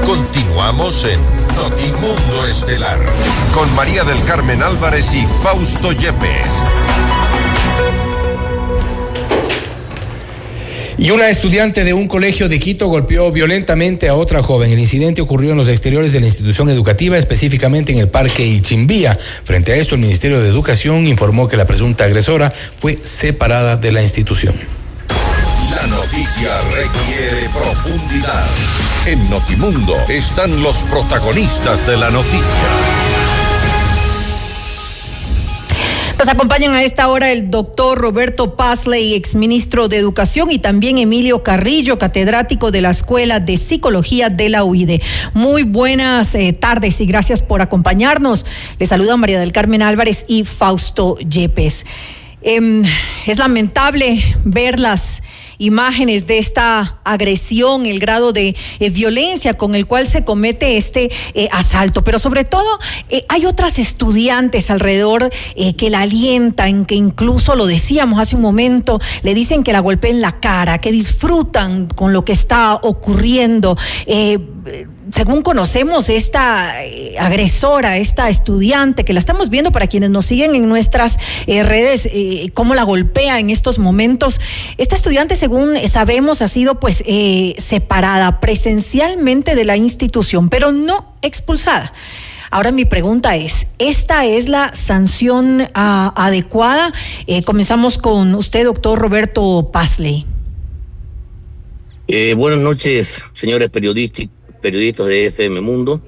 Speaker 4: Continuamos en Notimundo Estelar con María del Carmen Álvarez y Fausto Yepes.
Speaker 5: Y una estudiante de un colegio de Quito golpeó violentamente a otra joven. El incidente ocurrió en los exteriores de la institución educativa, específicamente en el Parque Ichimbía. Frente a esto, el Ministerio de Educación informó que la presunta agresora fue separada de la institución.
Speaker 4: La noticia requiere profundidad. En Notimundo están los protagonistas de la noticia.
Speaker 6: Nos acompañan a esta hora el doctor Roberto Pazley, exministro de Educación, y también Emilio Carrillo, catedrático de la Escuela de Psicología de la UIDE. Muy buenas tardes y gracias por acompañarnos. Les saluda María del Carmen Álvarez y Fausto Yepes. Es lamentable ver las imágenes de esta agresión, el grado de violencia con el cual se comete este asalto, pero sobre todo hay otras estudiantes alrededor que la alientan, que incluso lo decíamos hace un momento, le dicen que la golpeen la cara, que disfrutan con lo que está ocurriendo. Según conocemos, esta agresora, esta estudiante, que la estamos viendo para quienes nos siguen en nuestras redes, cómo la golpea en estos momentos. Esta estudiante, según sabemos, ha sido pues separada presencialmente de la institución, pero no expulsada. Ahora mi pregunta es, ¿esta es la sanción adecuada? Comenzamos con usted, doctor Roberto Pazley.
Speaker 18: Buenas noches, señores periodistas de FM Mundo.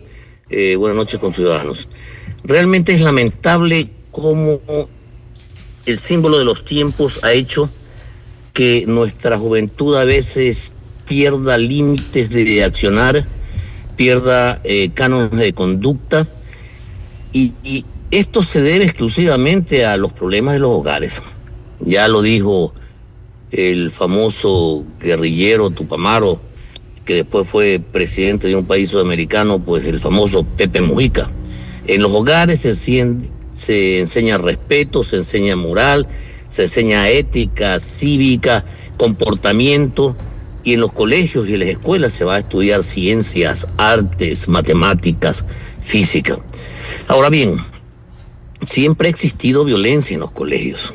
Speaker 18: Buenas noches, conciudadanos. Realmente es lamentable cómo el símbolo de los tiempos ha hecho que nuestra juventud a veces pierda límites de accionar, pierda cánones de conducta, y esto se debe exclusivamente a los problemas de los hogares. Ya lo dijo el famoso guerrillero Tupamaro, que después fue presidente de un país sudamericano, pues el famoso Pepe Mujica. En los hogares se enseña respeto, se enseña moral, se enseña ética, cívica, comportamiento, y en los colegios y en las escuelas se va a estudiar ciencias, artes, matemáticas, física. Ahora bien, siempre ha existido violencia en los colegios,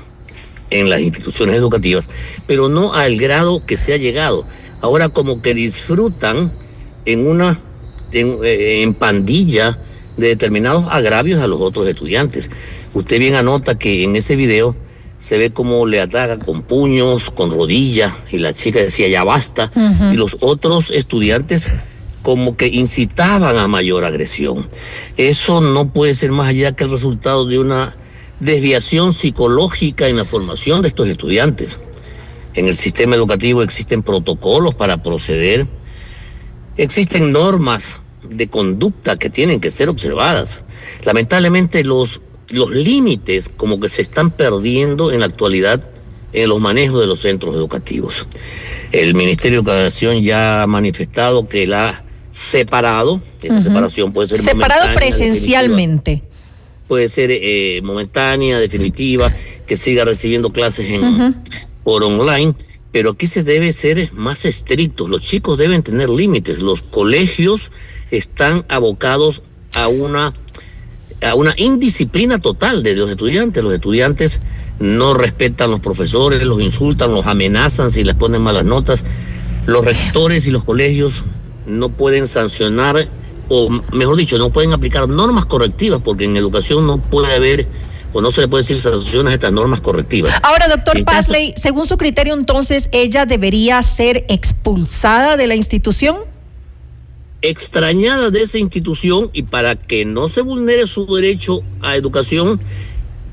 Speaker 18: en las instituciones educativas, pero no al grado que se ha llegado. Ahora como que disfrutan en pandilla de determinados agravios a los otros estudiantes. Usted bien anota que en ese video se ve cómo le ataca con puños, con rodillas, y la chica decía ya basta, y los otros estudiantes como que incitaban a mayor agresión. Eso no puede ser más allá que el resultado de una desviación psicológica en la formación de estos estudiantes. En el sistema educativo existen protocolos para proceder, existen normas de conducta que tienen que ser observadas. Lamentablemente los límites como que se están perdiendo en la actualidad en los manejos de los centros educativos. El Ministerio de Educación ya ha manifestado que la ha separado, esa separación puede ser
Speaker 6: separado presencialmente.
Speaker 18: Puede ser momentánea, definitiva, que siga recibiendo clases por online, pero aquí se debe ser más estrictos. Los chicos deben tener límites. Los colegios están abocados a una indisciplina total de los estudiantes. Los estudiantes no respetan a los profesores, los insultan, los amenazan si les ponen malas notas. Los rectores y los colegios no pueden sancionar, o mejor dicho, no pueden aplicar normas correctivas, porque en educación no puede haber, o no se le puede decir sanciones a estas normas correctivas.
Speaker 6: Ahora, doctor Pazley, según su criterio, entonces, ¿ella debería ser expulsada de la institución?
Speaker 18: Extrañada de esa institución, y para que no se vulnere su derecho a educación,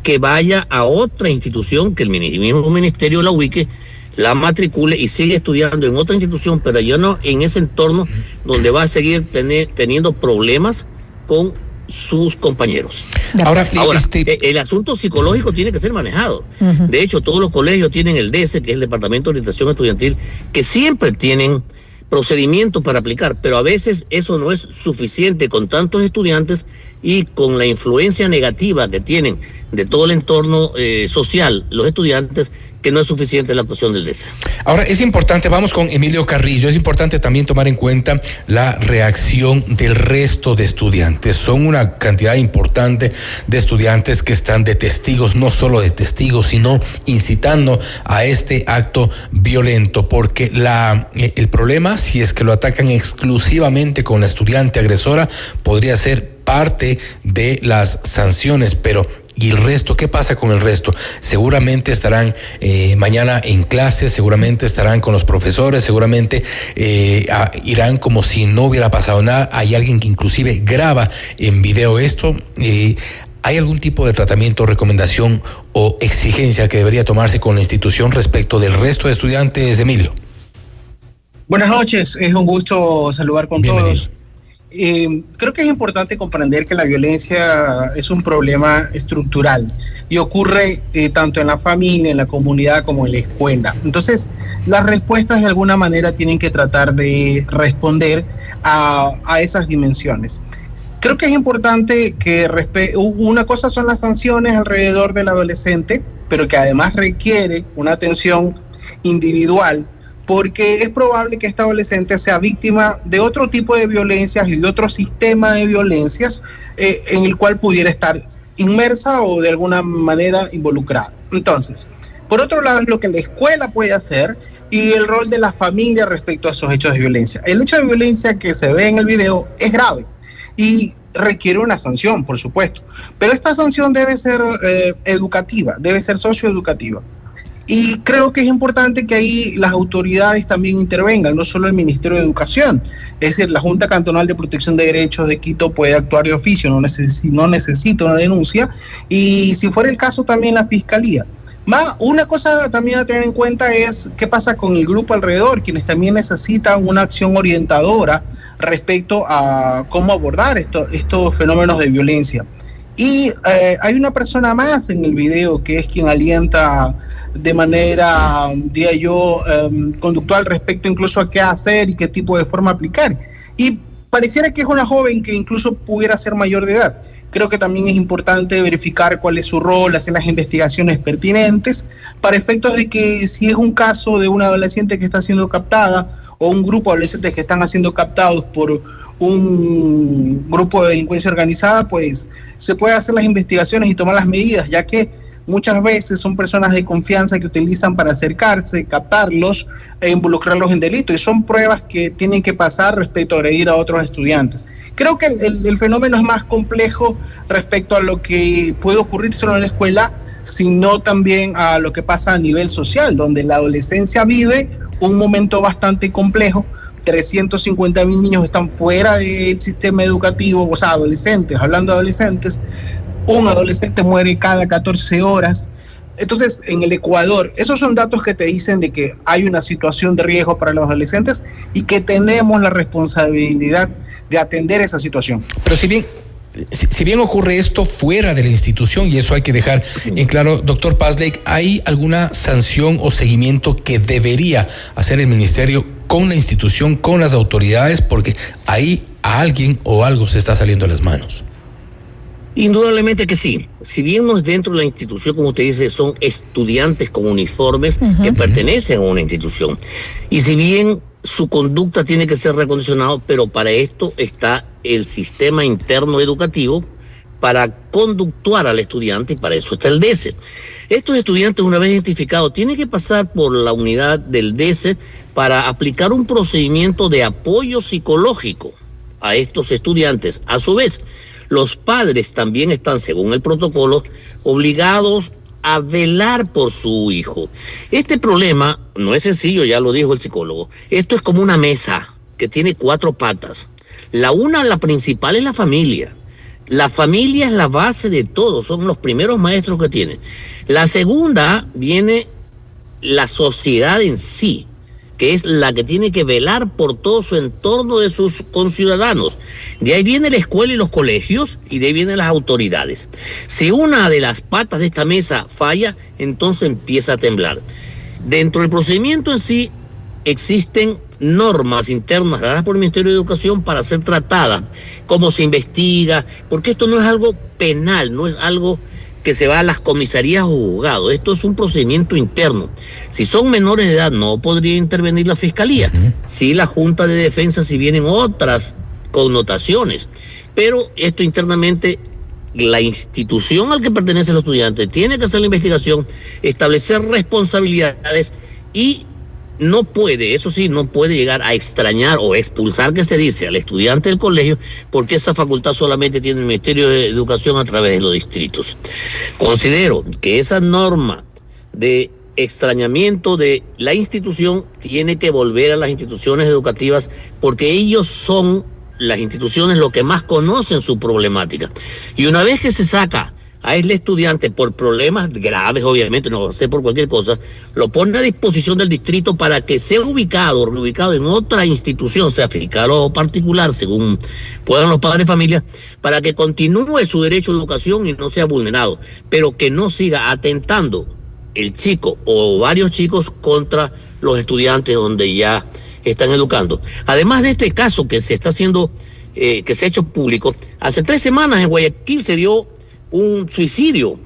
Speaker 18: que vaya a otra institución, que el mismo ministerio la ubique, la matricule y sigue estudiando en otra institución, pero ya no en ese entorno donde va a seguir teniendo problemas con sus compañeros. Ahora, el asunto psicológico tiene que ser manejado. De hecho, todos los colegios tienen el DESE, que es el Departamento de Orientación Estudiantil, que siempre tienen procedimientos para aplicar, pero a veces eso no es suficiente con tantos estudiantes y con la influencia negativa que tienen de todo el entorno social los estudiantes, que no es suficiente la actuación del DESE.
Speaker 5: Ahora, es importante, vamos con Emilio Carrillo, es importante también tomar en cuenta la reacción del resto de estudiantes. Son una cantidad importante de estudiantes que están de testigos, no solo de testigos, sino incitando a este acto violento, porque el problema, si es que lo atacan exclusivamente con la estudiante agresora, podría ser parte de las sanciones, pero ¿y el resto? ¿Qué pasa con el resto? Seguramente estarán mañana en clases, seguramente estarán con los profesores, seguramente irán como si no hubiera pasado nada. Hay alguien que inclusive graba en video esto. ¿Hay algún tipo de tratamiento, recomendación o exigencia que debería tomarse con la institución respecto del resto de estudiantes, Emilio?
Speaker 21: Buenas noches, es un gusto saludar con todos. creo que es importante comprender que la violencia es un problema estructural y ocurre tanto en la familia, en la comunidad como en la escuela. Entonces, las respuestas de alguna manera tienen que tratar de responder a esas dimensiones. Creo que es importante que una cosa son las sanciones alrededor del adolescente, pero que además requiere una atención individual, porque es probable que este adolescente sea víctima de otro tipo de violencias y de otro sistema de violencias en el cual pudiera estar inmersa o de alguna manera involucrada. Entonces, por otro lado, es lo que la escuela puede hacer y el rol de la familia respecto a esos hechos de violencia. El hecho de violencia que se ve en el video es grave y requiere una sanción, por supuesto, pero esta sanción debe ser educativa, debe ser socioeducativa. Y creo que es importante que ahí las autoridades también intervengan, no solo el Ministerio de Educación, es decir, la Junta Cantonal de Protección de Derechos de Quito puede actuar de oficio, no necesita una denuncia, y si fuera el caso también la Fiscalía. Una cosa también a tener en cuenta es qué pasa con el grupo alrededor, quienes también necesitan una acción orientadora respecto a cómo abordar estos fenómenos de violencia. Y hay una persona más en el video que es quien alienta de manera, diría yo, conductual respecto incluso a qué hacer y qué tipo de forma aplicar. Y pareciera que es una joven que incluso pudiera ser mayor de edad. Creo que también es importante verificar cuál es su rol, hacer las investigaciones pertinentes para efectos de que si es un caso de una adolescente que está siendo captada o un grupo de adolescentes que están siendo captados por un grupo de delincuencia organizada, pues se puede hacer las investigaciones y tomar las medidas, ya que muchas veces son personas de confianza que utilizan para acercarse, captarlos e involucrarlos en delito, y son pruebas que tienen que pasar respecto a agredir a otros estudiantes. Creo que el fenómeno es más complejo respecto a lo que puede ocurrir solo en la escuela, sino también a lo que pasa a nivel social, donde la adolescencia vive un momento bastante complejo. 350,000 niños están fuera del sistema educativo, o sea, adolescentes, hablando de adolescentes, un adolescente muere cada 14 horas. Entonces, en el Ecuador, esos son datos que te dicen de que hay una situación de riesgo para los adolescentes y que tenemos la responsabilidad de atender esa situación.
Speaker 5: Pero si bien ocurre esto fuera de la institución, y eso hay que dejar en claro, doctor Pazlake, ¿hay alguna sanción o seguimiento que debería hacer el ministerio con la institución, con las autoridades, porque ahí a alguien o algo se está saliendo de las manos?
Speaker 18: Indudablemente que sí. Si bien no es dentro de la institución, como usted dice, son estudiantes con uniformes que pertenecen a una institución. Y si bien su conducta tiene que ser recondicionada, pero para esto está el sistema interno educativo para conductuar al estudiante, y para eso está el DESE. Estos estudiantes, una vez identificados, tienen que pasar por la unidad del DESE para aplicar un procedimiento de apoyo psicológico a estos estudiantes. A su vez, los padres también están, según el protocolo, obligados a velar por su hijo. Este problema no es sencillo, ya lo dijo el psicólogo. Esto es como una mesa que tiene 4 patas. La principal, es la familia. La familia es la base de todo, son los primeros maestros que tienen. La segunda viene la sociedad en sí, que es la que tiene que velar por todo su entorno de sus conciudadanos. De ahí viene la escuela y los colegios, y de ahí vienen las autoridades. Si una de las patas de esta mesa falla, entonces empieza a temblar. Dentro del procedimiento en sí existen normas internas dadas por el Ministerio de Educación para ser tratadas, cómo se investiga, porque esto no es algo penal, no es algo que se va a las comisarías o juzgados. Esto es un procedimiento interno. Si son menores de edad, no podría intervenir la Fiscalía. Sí, la Junta de Defensa, si vienen otras connotaciones. Pero esto internamente, la institución al que pertenece el estudiante tiene que hacer la investigación, establecer responsabilidades y no puede, eso sí, no puede llegar a extrañar o expulsar, que se dice, al estudiante del colegio, porque esa facultad solamente tiene el Ministerio de Educación a través de los distritos. Considero que esa norma de extrañamiento de la institución tiene que volver a las instituciones educativas, porque ellos son, las instituciones, lo que más conocen su problemática. Y una vez que se saca a el estudiante por problemas graves, obviamente, no va a ser por cualquier cosa, lo pone a disposición del distrito para que sea reubicado en otra institución, sea fiscal o particular, según puedan los padres de familia, para que continúe su derecho a educación y no sea vulnerado, pero que no siga atentando el chico o varios chicos contra los estudiantes donde ya están educando. Además de este caso que se está haciendo, que se ha hecho público, hace 3 semanas en Guayaquil se dio un suicidio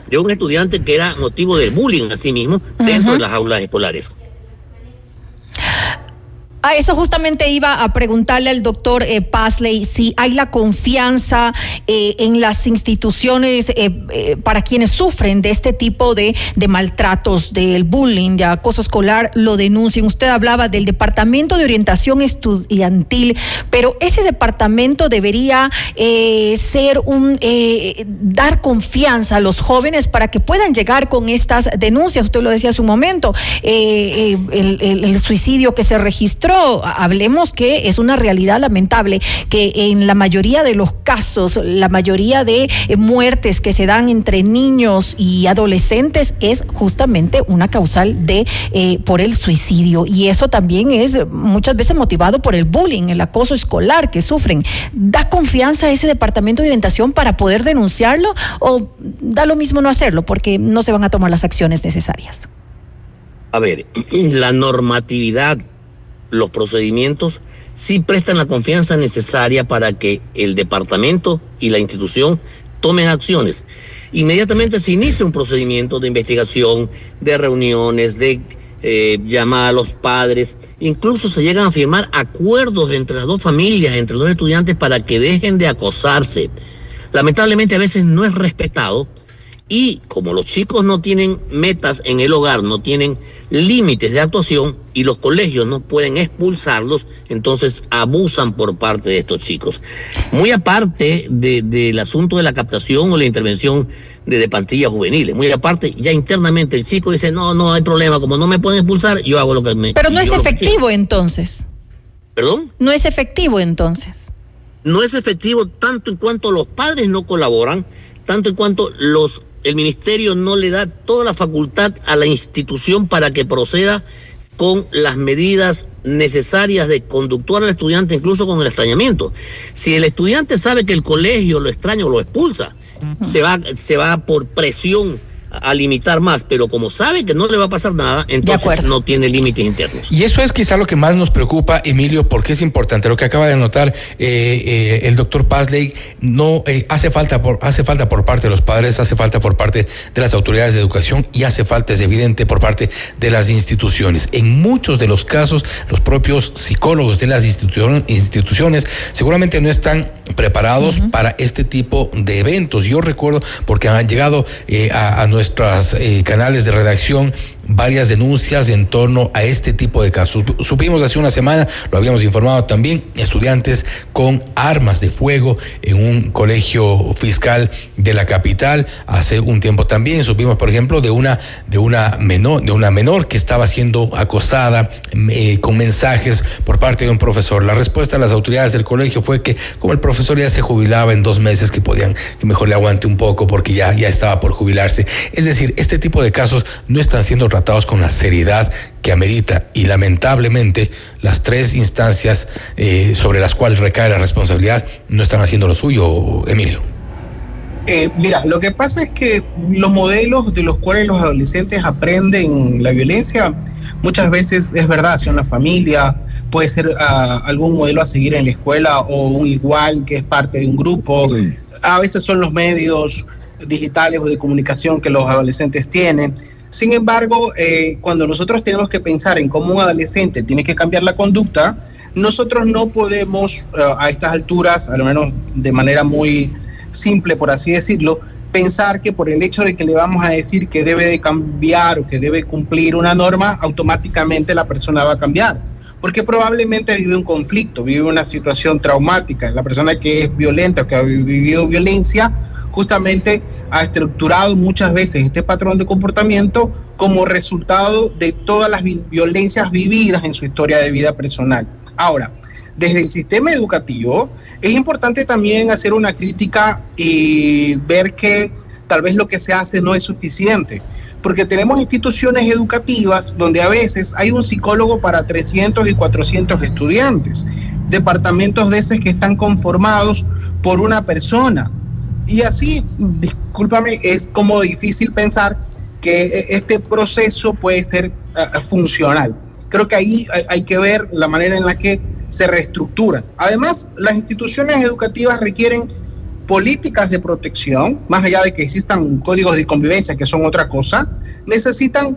Speaker 18: de un estudiante que era motivo del bullying a sí mismo dentro de las aulas escolares.
Speaker 6: A eso justamente iba a preguntarle al doctor Pazley si hay la confianza en las instituciones para quienes sufren de este tipo de maltratos, del bullying, de acoso escolar, lo denuncien. Usted hablaba del Departamento de Orientación Estudiantil, pero ese departamento debería ser dar confianza a los jóvenes para que puedan llegar con estas denuncias. Usted lo decía hace un momento, el suicidio que se registró. Hablemos que es una realidad lamentable que en la mayoría de los casos, la mayoría de muertes que se dan entre niños y adolescentes es justamente una causal por el suicidio, y eso también es muchas veces motivado por el bullying, el acoso escolar que sufren. ¿Da confianza a ese departamento de orientación para poder denunciarlo, o da lo mismo no hacerlo porque no se van a tomar las acciones necesarias?
Speaker 18: A ver, la normatividad, los procedimientos sí prestan la confianza necesaria para que el departamento y la institución tomen acciones. Inmediatamente se inicia un procedimiento de investigación, de reuniones, de llamar a los padres, incluso se llegan a firmar acuerdos entre las dos familias, entre los estudiantes, para que dejen de acosarse. Lamentablemente a veces no es respetado. Y como los chicos no tienen metas en el hogar, no tienen límites de actuación y los colegios no pueden expulsarlos, entonces abusan por parte de estos chicos. Muy aparte del asunto de la captación o la intervención de plantillas juveniles, muy aparte, ya internamente el chico dice, no hay problema, como no me pueden expulsar, yo hago lo que me...
Speaker 6: Pero no es efectivo entonces.
Speaker 18: ¿Perdón?
Speaker 6: No es efectivo entonces.
Speaker 18: No es efectivo tanto en cuanto los padres no colaboran, tanto en cuanto el ministerio no le da toda la facultad a la institución para que proceda con las medidas necesarias de conductuar al estudiante, incluso con el extrañamiento. Si el estudiante sabe que el colegio lo extraña o lo expulsa, se va por presión a limitar más, pero como sabe que no le va a pasar nada, entonces no tiene límites internos.
Speaker 5: Y eso es quizá lo que más nos preocupa, Emilio, porque es importante lo que acaba de anotar el doctor Pazley. No hace falta por parte de los padres, hace falta por parte de las autoridades de educación y hace falta, es evidente, por parte de las instituciones. En muchos de los casos, los propios psicólogos de las instituciones seguramente no están preparados para este tipo de eventos. Yo recuerdo, porque han llegado a nuestros canales de redacción varias denuncias en torno a este tipo de casos. Supimos hace una semana, lo habíamos informado también, estudiantes con armas de fuego en un colegio fiscal de la capital. Hace un tiempo también supimos, por ejemplo, de una menor que estaba siendo acosada con mensajes por parte de un profesor. La respuesta de las autoridades del colegio fue que como el profesor ya se jubilaba en 2 meses, que mejor le aguante un poco porque ya estaba por jubilarse. Es decir, este tipo de casos no están siendo tratados con la seriedad que amerita, y lamentablemente las 3 instancias sobre las cuales recae la responsabilidad no están haciendo lo suyo, Emilio.
Speaker 21: Mira, lo que pasa es que los modelos de los cuales los adolescentes aprenden la violencia muchas veces, es verdad, son la familia, puede ser algún modelo a seguir en la escuela o un igual que es parte de un grupo, a veces son los medios digitales o de comunicación que los adolescentes tienen. Sin embargo, cuando nosotros tenemos que pensar en cómo un adolescente tiene que cambiar la conducta, nosotros no podemos a estas alturas, a lo menos de manera muy simple, por así decirlo, pensar que por el hecho de que le vamos a decir que debe de cambiar o que debe cumplir una norma, automáticamente la persona va a cambiar. Porque probablemente vive un conflicto, vive una situación traumática. La persona que es violenta o que ha vivido violencia, justamente ha estructurado muchas veces este patrón de comportamiento como resultado de todas las violencias vividas en su historia de vida personal. Ahora, desde el sistema educativo, es importante también hacer una crítica y ver que tal vez lo que se hace no es suficiente, porque tenemos instituciones educativas donde a veces hay un psicólogo para 300 y 400 estudiantes, departamentos de esos que están conformados por una persona, y así, discúlpame, es como difícil pensar que este proceso puede ser funcional. Creo que ahí hay que ver la manera en la que se reestructura. Además, las instituciones educativas requieren políticas de protección, más allá de que existan códigos de convivencia, que son otra cosa, necesitan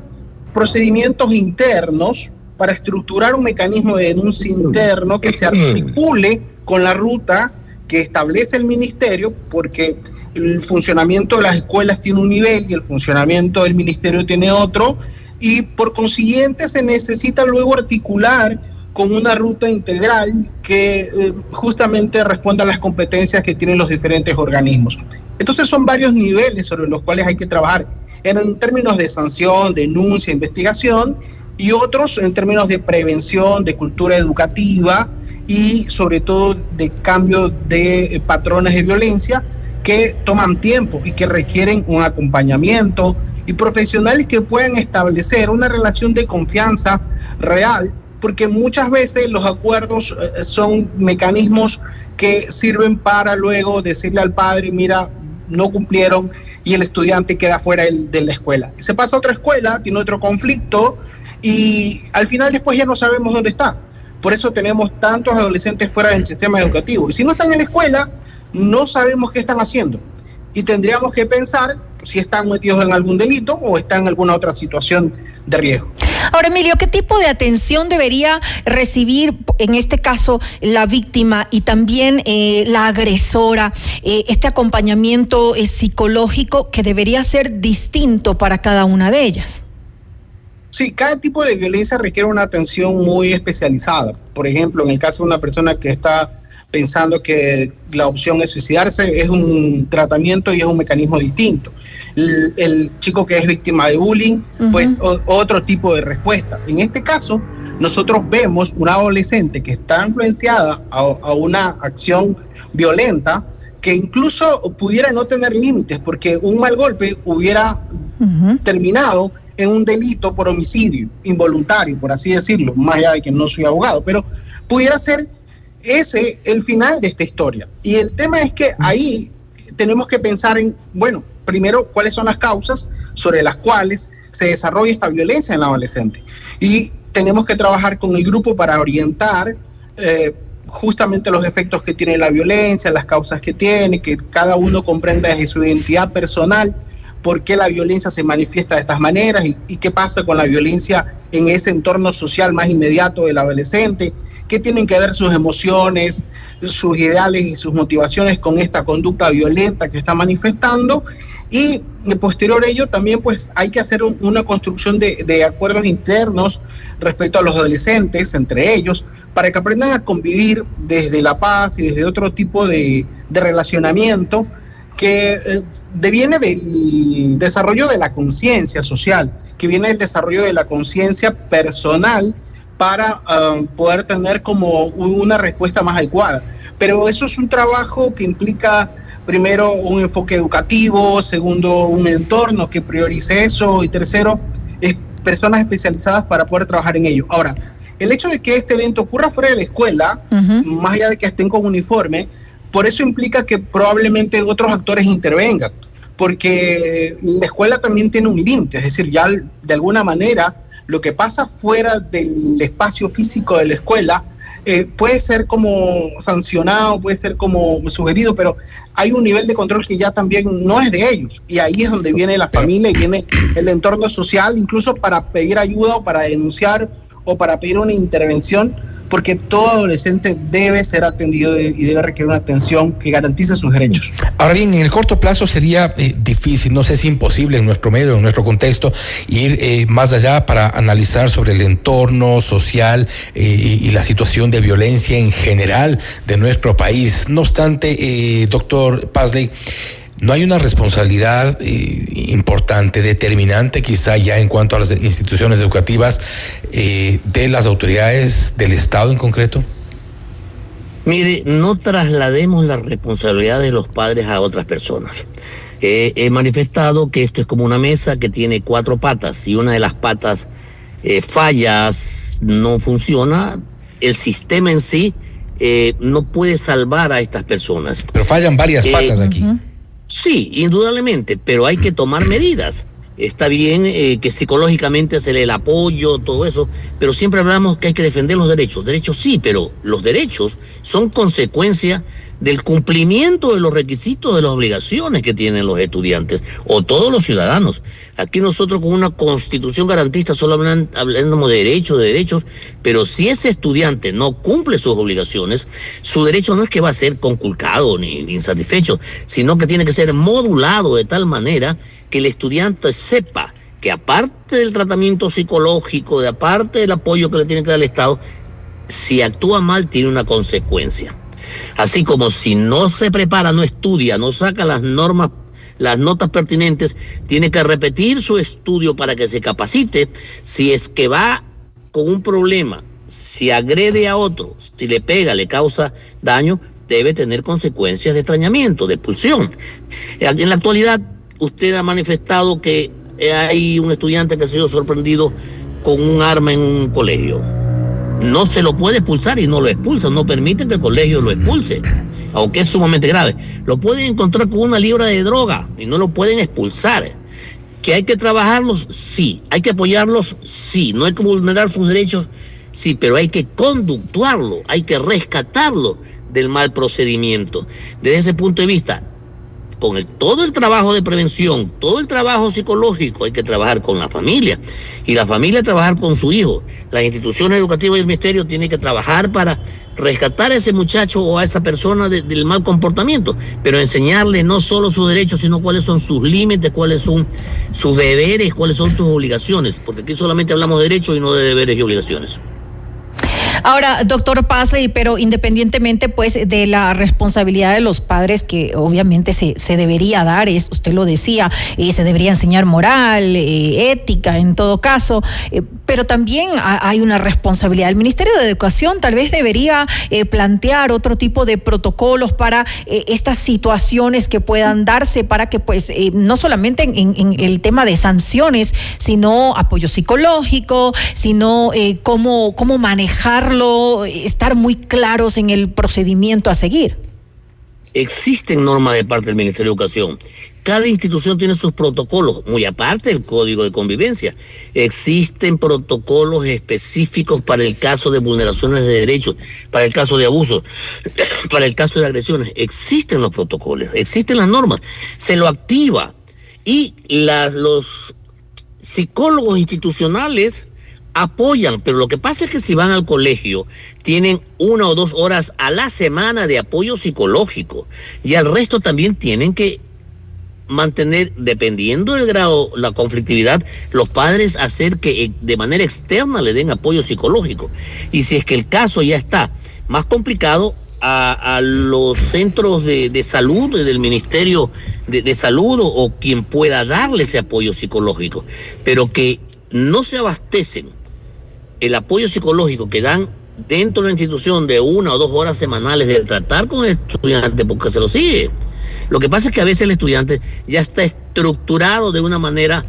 Speaker 21: procedimientos internos para estructurar un mecanismo de denuncia interno que se articule con la ruta que establece el ministerio, porque el funcionamiento de las escuelas tiene un nivel y el funcionamiento del ministerio tiene otro, y por consiguiente se necesita luego articular con una ruta integral que justamente responda a las competencias que tienen los diferentes organismos. Entonces son varios niveles sobre los cuales hay que trabajar, en términos de sanción, denuncia, investigación, y otros en términos de prevención, de cultura educativa y sobre todo de cambio de patrones de violencia que toman tiempo y que requieren un acompañamiento, y profesionales que puedan establecer una relación de confianza real, porque muchas veces los acuerdos son mecanismos que sirven para luego decirle al padre, mira, no cumplieron, y el estudiante queda fuera de la escuela. Se pasa a otra escuela, tiene otro conflicto, y al final después ya no sabemos dónde está. Por eso tenemos tantos adolescentes fuera del sistema educativo. Y si no están en la escuela, no sabemos qué están haciendo. Y tendríamos que pensar si están metidos en algún delito o están en alguna otra situación de riesgo.
Speaker 6: Ahora, Emilio, ¿qué tipo de atención debería recibir, en este caso, la víctima y también la agresora? Este acompañamiento psicológico que debería ser distinto para cada una de ellas.
Speaker 21: Sí, cada tipo de violencia requiere una atención muy especializada. Por ejemplo, en el caso de una persona que está pensando que la opción es suicidarse, es un tratamiento y es un mecanismo distinto. El chico que es víctima de bullying, pues otro tipo de respuesta. En este caso, nosotros vemos una adolescente que está influenciada a una acción violenta que incluso pudiera no tener límites, porque un mal golpe hubiera terminado en un delito por homicidio involuntario, por así decirlo, más allá de que no soy abogado, pero pudiera ser ese el final de esta historia. Y el tema es que ahí tenemos que pensar en, bueno, primero, cuáles son las causas sobre las cuales se desarrolla esta violencia en la adolescente. Y tenemos que trabajar con el grupo para orientar justamente los efectos que tiene la violencia, las causas que tiene, que cada uno comprenda desde su identidad personal por qué la violencia se manifiesta de estas maneras y qué pasa con la violencia en ese entorno social más inmediato del adolescente, qué tienen que ver sus emociones, sus ideales y sus motivaciones con esta conducta violenta que está manifestando. Y posterior a ello también pues hay que hacer una construcción de acuerdos internos respecto a los adolescentes, entre ellos, para que aprendan a convivir desde la paz y desde otro tipo de relacionamiento que deviene del desarrollo de la conciencia social, que viene del desarrollo de la conciencia personal para poder tener como una respuesta más adecuada. Pero eso es un trabajo que implica primero un enfoque educativo, segundo un entorno que priorice eso y tercero es personas especializadas para poder trabajar en ello. Ahora, el hecho de que este evento ocurra fuera de la escuela, más allá de que estén con uniforme, por eso implica que probablemente otros actores intervengan, porque la escuela también tiene un límite, es decir, ya de alguna manera lo que pasa fuera del espacio físico de la escuela puede ser como sancionado, puede ser como sugerido, pero hay un nivel de control que ya también no es de ellos, y ahí es donde viene la familia y viene el entorno social, incluso para pedir ayuda o para denunciar o para pedir una intervención, porque todo adolescente debe ser atendido y debe requerir una atención que garantice sus derechos.
Speaker 5: Ahora bien, en el corto plazo sería difícil, no sé si imposible en nuestro medio, en nuestro contexto, ir más allá para analizar sobre el entorno social y la situación de violencia en general de nuestro país. No obstante, doctor Pazley, ¿no hay una responsabilidad importante, determinante quizá ya en cuanto a las instituciones educativas de las autoridades del Estado en concreto?
Speaker 18: Mire, no traslademos la responsabilidad de los padres a otras personas. He manifestado que esto es como una mesa que tiene 4 patas. Si una de las patas fallas, no funciona, el sistema en sí no puede salvar a estas personas.
Speaker 5: Pero fallan varias patas aquí.
Speaker 18: Sí, indudablemente, pero hay que tomar medidas. Está bien que psicológicamente se le dé el apoyo, todo eso, pero siempre hablamos que hay que defender los derechos. Derechos sí, pero los derechos son consecuencia del cumplimiento de los requisitos, de las obligaciones que tienen los estudiantes o todos los ciudadanos. Aquí nosotros con una constitución garantista solo hablamos de derechos, pero si ese estudiante no cumple sus obligaciones, su derecho no es que va a ser conculcado ni insatisfecho, sino que tiene que ser modulado de tal manera que el estudiante sepa que aparte del tratamiento psicológico, de aparte del apoyo que le tiene que dar el Estado, si actúa mal tiene una consecuencia. Así como si no se prepara, no estudia, no saca las normas, las notas pertinentes, tiene que repetir su estudio para que se capacite. Si es que va con un problema, si agrede a otro, si le pega, le causa daño, debe tener consecuencias de extrañamiento, de expulsión. En la actualidad, usted ha manifestado que hay un estudiante que ha sido sorprendido con un arma en un colegio. No se lo puede expulsar y no lo expulsan, no permiten que el colegio lo expulse, aunque es sumamente grave. Lo pueden encontrar con una libra de droga y no lo pueden expulsar. ¿Que hay que trabajarlos? Sí. ¿Hay que apoyarlos? Sí. ¿No hay que vulnerar sus derechos? Sí, pero hay que conductuarlo, hay que rescatarlo del mal procedimiento. Desde ese punto de vista, con todo el trabajo de prevención, todo el trabajo psicológico, hay que trabajar con la familia, y la familia trabajar con su hijo. Las instituciones educativas y el ministerio tienen que trabajar para rescatar a ese muchacho o a esa persona del mal comportamiento, pero enseñarle no solo sus derechos, sino cuáles son sus límites, cuáles son sus deberes, cuáles son sus obligaciones, porque aquí solamente hablamos de derechos y no de deberes y obligaciones.
Speaker 6: Ahora, doctor Pazley, pero independientemente pues de la responsabilidad de los padres, que obviamente se debería dar, usted lo decía, se debería enseñar moral, ética en todo caso, pero también hay una responsabilidad. El Ministerio de Educación tal vez debería plantear otro tipo de protocolos para estas situaciones que puedan darse, para que pues no solamente en el tema de sanciones, sino apoyo psicológico, sino cómo manejarlo, estar muy claros en el procedimiento a seguir.
Speaker 18: Existen normas de parte del Ministerio de Educación. Cada institución tiene sus protocolos, muy aparte del Código de Convivencia. Existen protocolos específicos para el caso de vulneraciones de derechos, para el caso de abusos, para el caso de agresiones. Existen los protocolos, existen las normas, se lo activa. Y los psicólogos institucionales apoyan, pero lo que pasa es que si van al colegio tienen 1 o 2 horas a la semana de apoyo psicológico, y al resto también tienen que mantener, dependiendo del grado, la conflictividad, los padres hacer que de manera externa le den apoyo psicológico. Y si es que el caso ya está más complicado, a los centros de salud del Ministerio de Salud o quien pueda darle ese apoyo psicológico, pero que no se abastecen el apoyo psicológico que dan dentro de la institución de 1 o 2 horas semanales de tratar con el estudiante porque se lo sigue. Lo que pasa es que a veces el estudiante ya está estructurado de una manera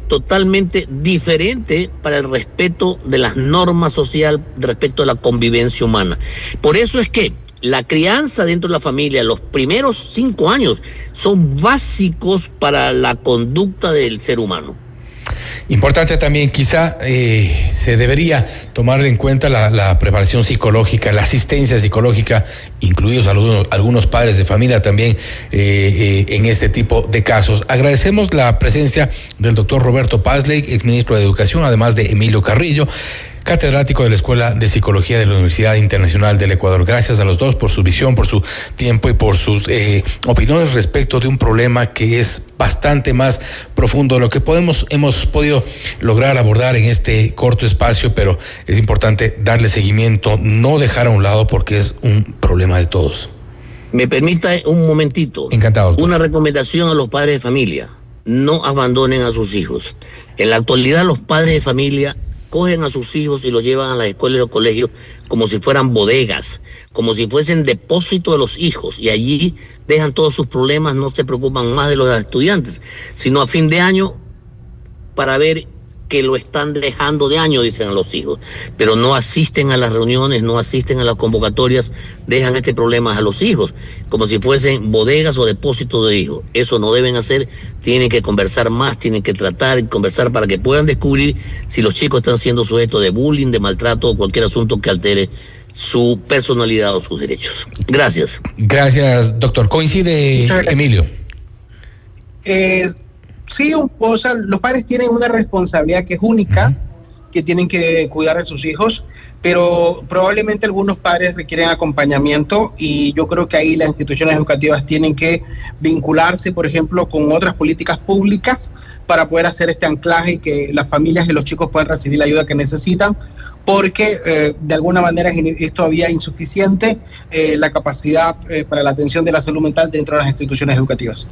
Speaker 18: totalmente diferente para el respeto de las normas sociales, respecto a la convivencia humana. Por eso es que la crianza dentro de la familia, los primeros 5 años, son básicos para la conducta del ser humano.
Speaker 5: Importante también, quizá se debería tomar en cuenta la preparación psicológica, la asistencia psicológica, incluidos algunos padres de familia también en este tipo de casos. Agradecemos la presencia del doctor Roberto Pazley, exministro de Educación, además de Emilio Carrillo, catedrático de la Escuela de Psicología de la Universidad Internacional del Ecuador. Gracias a los dos por su visión, por su tiempo y por sus opiniones respecto de un problema que es bastante más profundo de lo que hemos podido lograr abordar en este corto espacio, pero es importante darle seguimiento, no dejar a un lado porque es un problema de todos.
Speaker 18: Me permita un momentito.
Speaker 5: Encantado.
Speaker 18: Una recomendación a los padres de familia: no abandonen a sus hijos. En la actualidad los padres de familia cogen a sus hijos y los llevan a las escuelas y los colegios como si fueran bodegas, como si fuesen depósito de los hijos, y allí dejan todos sus problemas, no se preocupan más de los estudiantes, sino a fin de año para ver que lo están dejando de año, dicen a los hijos, pero no asisten a las reuniones, no asisten a las convocatorias, dejan este problema a los hijos, como si fuesen bodegas o depósitos de hijos. Eso no deben hacer, tienen que conversar más, tienen que tratar y conversar para que puedan descubrir si los chicos están siendo sujetos de bullying, de maltrato o cualquier asunto que altere su personalidad o sus derechos. Gracias.
Speaker 5: Gracias, doctor. ¿Coincide, Emilio?
Speaker 21: Sí, o sea, los padres tienen una responsabilidad que es única, que tienen que cuidar de sus hijos, pero probablemente algunos padres requieren acompañamiento y yo creo que ahí las instituciones educativas tienen que vincularse, por ejemplo, con otras políticas públicas para poder hacer este anclaje y que las familias y los chicos puedan recibir la ayuda que necesitan, porque de alguna manera es todavía insuficiente la capacidad para la atención de la salud mental dentro de las instituciones educativas.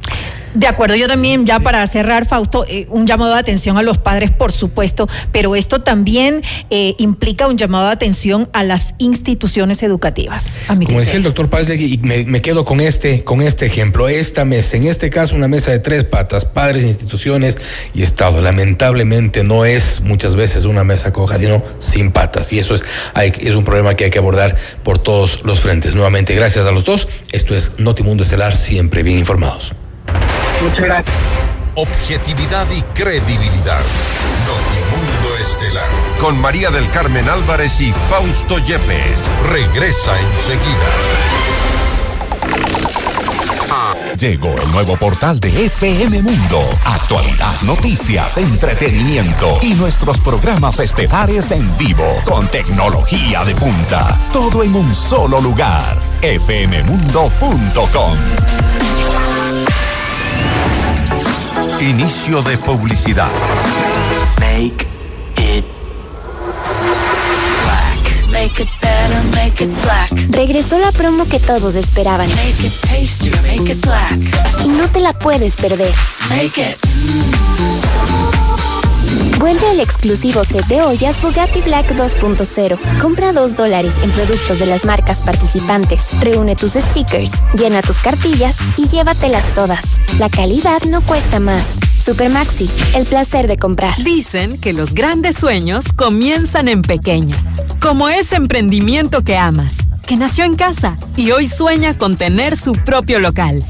Speaker 6: De acuerdo, yo también, ya para cerrar, Fausto, un llamado de atención a los padres, por supuesto, pero esto también implica un llamado de atención a las instituciones educativas.
Speaker 5: Como decía el doctor Pazlegui, y me quedo con este ejemplo, esta mesa, en este caso una mesa de 3 patas, padres, instituciones y Estado, lamentablemente no es muchas veces una mesa coja, sino sin patas. Y eso es un problema que hay que abordar por todos los frentes. Nuevamente, gracias a los dos. Esto es Notimundo Estelar, siempre bien informados.
Speaker 21: Muchas gracias.
Speaker 4: Objetividad y credibilidad. Notimundo Estelar. Con María del Carmen Álvarez y Fausto Yepes. Regresa enseguida.
Speaker 16: Llegó el nuevo portal de FM Mundo. Actualidad, noticias, entretenimiento y nuestros programas estelares en vivo con tecnología de punta. Todo en un solo lugar. fmmundo.com.
Speaker 4: Inicio de publicidad.
Speaker 2: Make it black. Make it better, make it black.
Speaker 7: Regresó la promo que todos esperaban.
Speaker 2: Make it tastier, make it black.
Speaker 7: Y no te la puedes perder.
Speaker 2: Make it.
Speaker 7: Vuelve el exclusivo set de ollas Bugatti Black 2.0. Compra $2 en productos de las marcas participantes. Reúne tus stickers, llena tus cartillas y llévatelas todas. La calidad no cuesta más. Supermaxi, el placer de comprar.
Speaker 3: Dicen que los grandes sueños comienzan en pequeño. Como ese emprendimiento que amas, que nació en casa y hoy sueña con tener su propio local.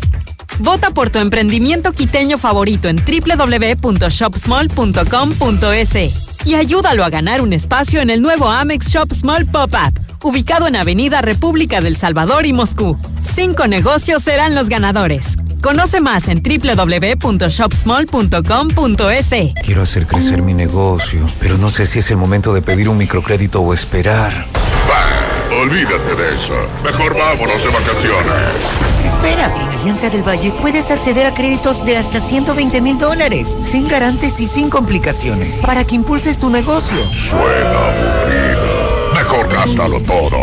Speaker 3: Vota por tu emprendimiento quiteño favorito en www.shopsmall.com.es y ayúdalo a ganar un espacio en el nuevo Amex Shop Small Pop-Up, ubicado en Avenida República del Salvador y Moscú. 5 negocios serán los ganadores. Conoce más en www.shopsmall.com.es.
Speaker 22: Quiero hacer crecer mi negocio, pero no sé si es el momento de pedir un microcrédito o esperar.
Speaker 23: Olvídate de eso. Mejor vámonos de vacaciones.
Speaker 24: Espera, en Alianza del Valle puedes acceder a créditos de hasta $120,000, sin garantes y sin complicaciones, para que impulses tu negocio.
Speaker 23: Suena aburrido. Mejor gástalo todo.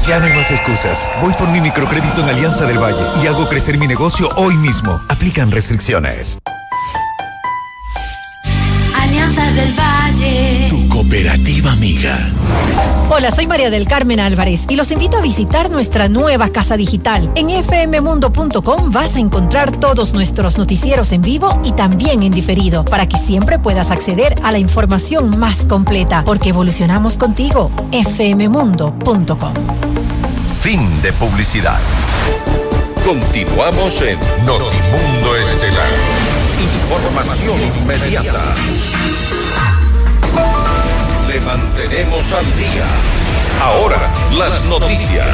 Speaker 22: Ya no hay más excusas. Voy por mi microcrédito en Alianza del Valle y hago crecer mi negocio hoy mismo. Aplican restricciones.
Speaker 2: Alianza del Valle.
Speaker 1: Tu cooperativa amiga.
Speaker 6: Hola, soy María del Carmen Álvarez y los invito a visitar nuestra nueva casa digital. En fmmundo.com vas a encontrar todos nuestros noticieros en vivo y también en diferido, para que siempre puedas acceder a la información más completa, porque evolucionamos contigo. fmmundo.com.
Speaker 4: Fin de publicidad. Continuamos en Notimundo Estelar. Información inmediata. Le mantenemos al día. Ahora, las noticias.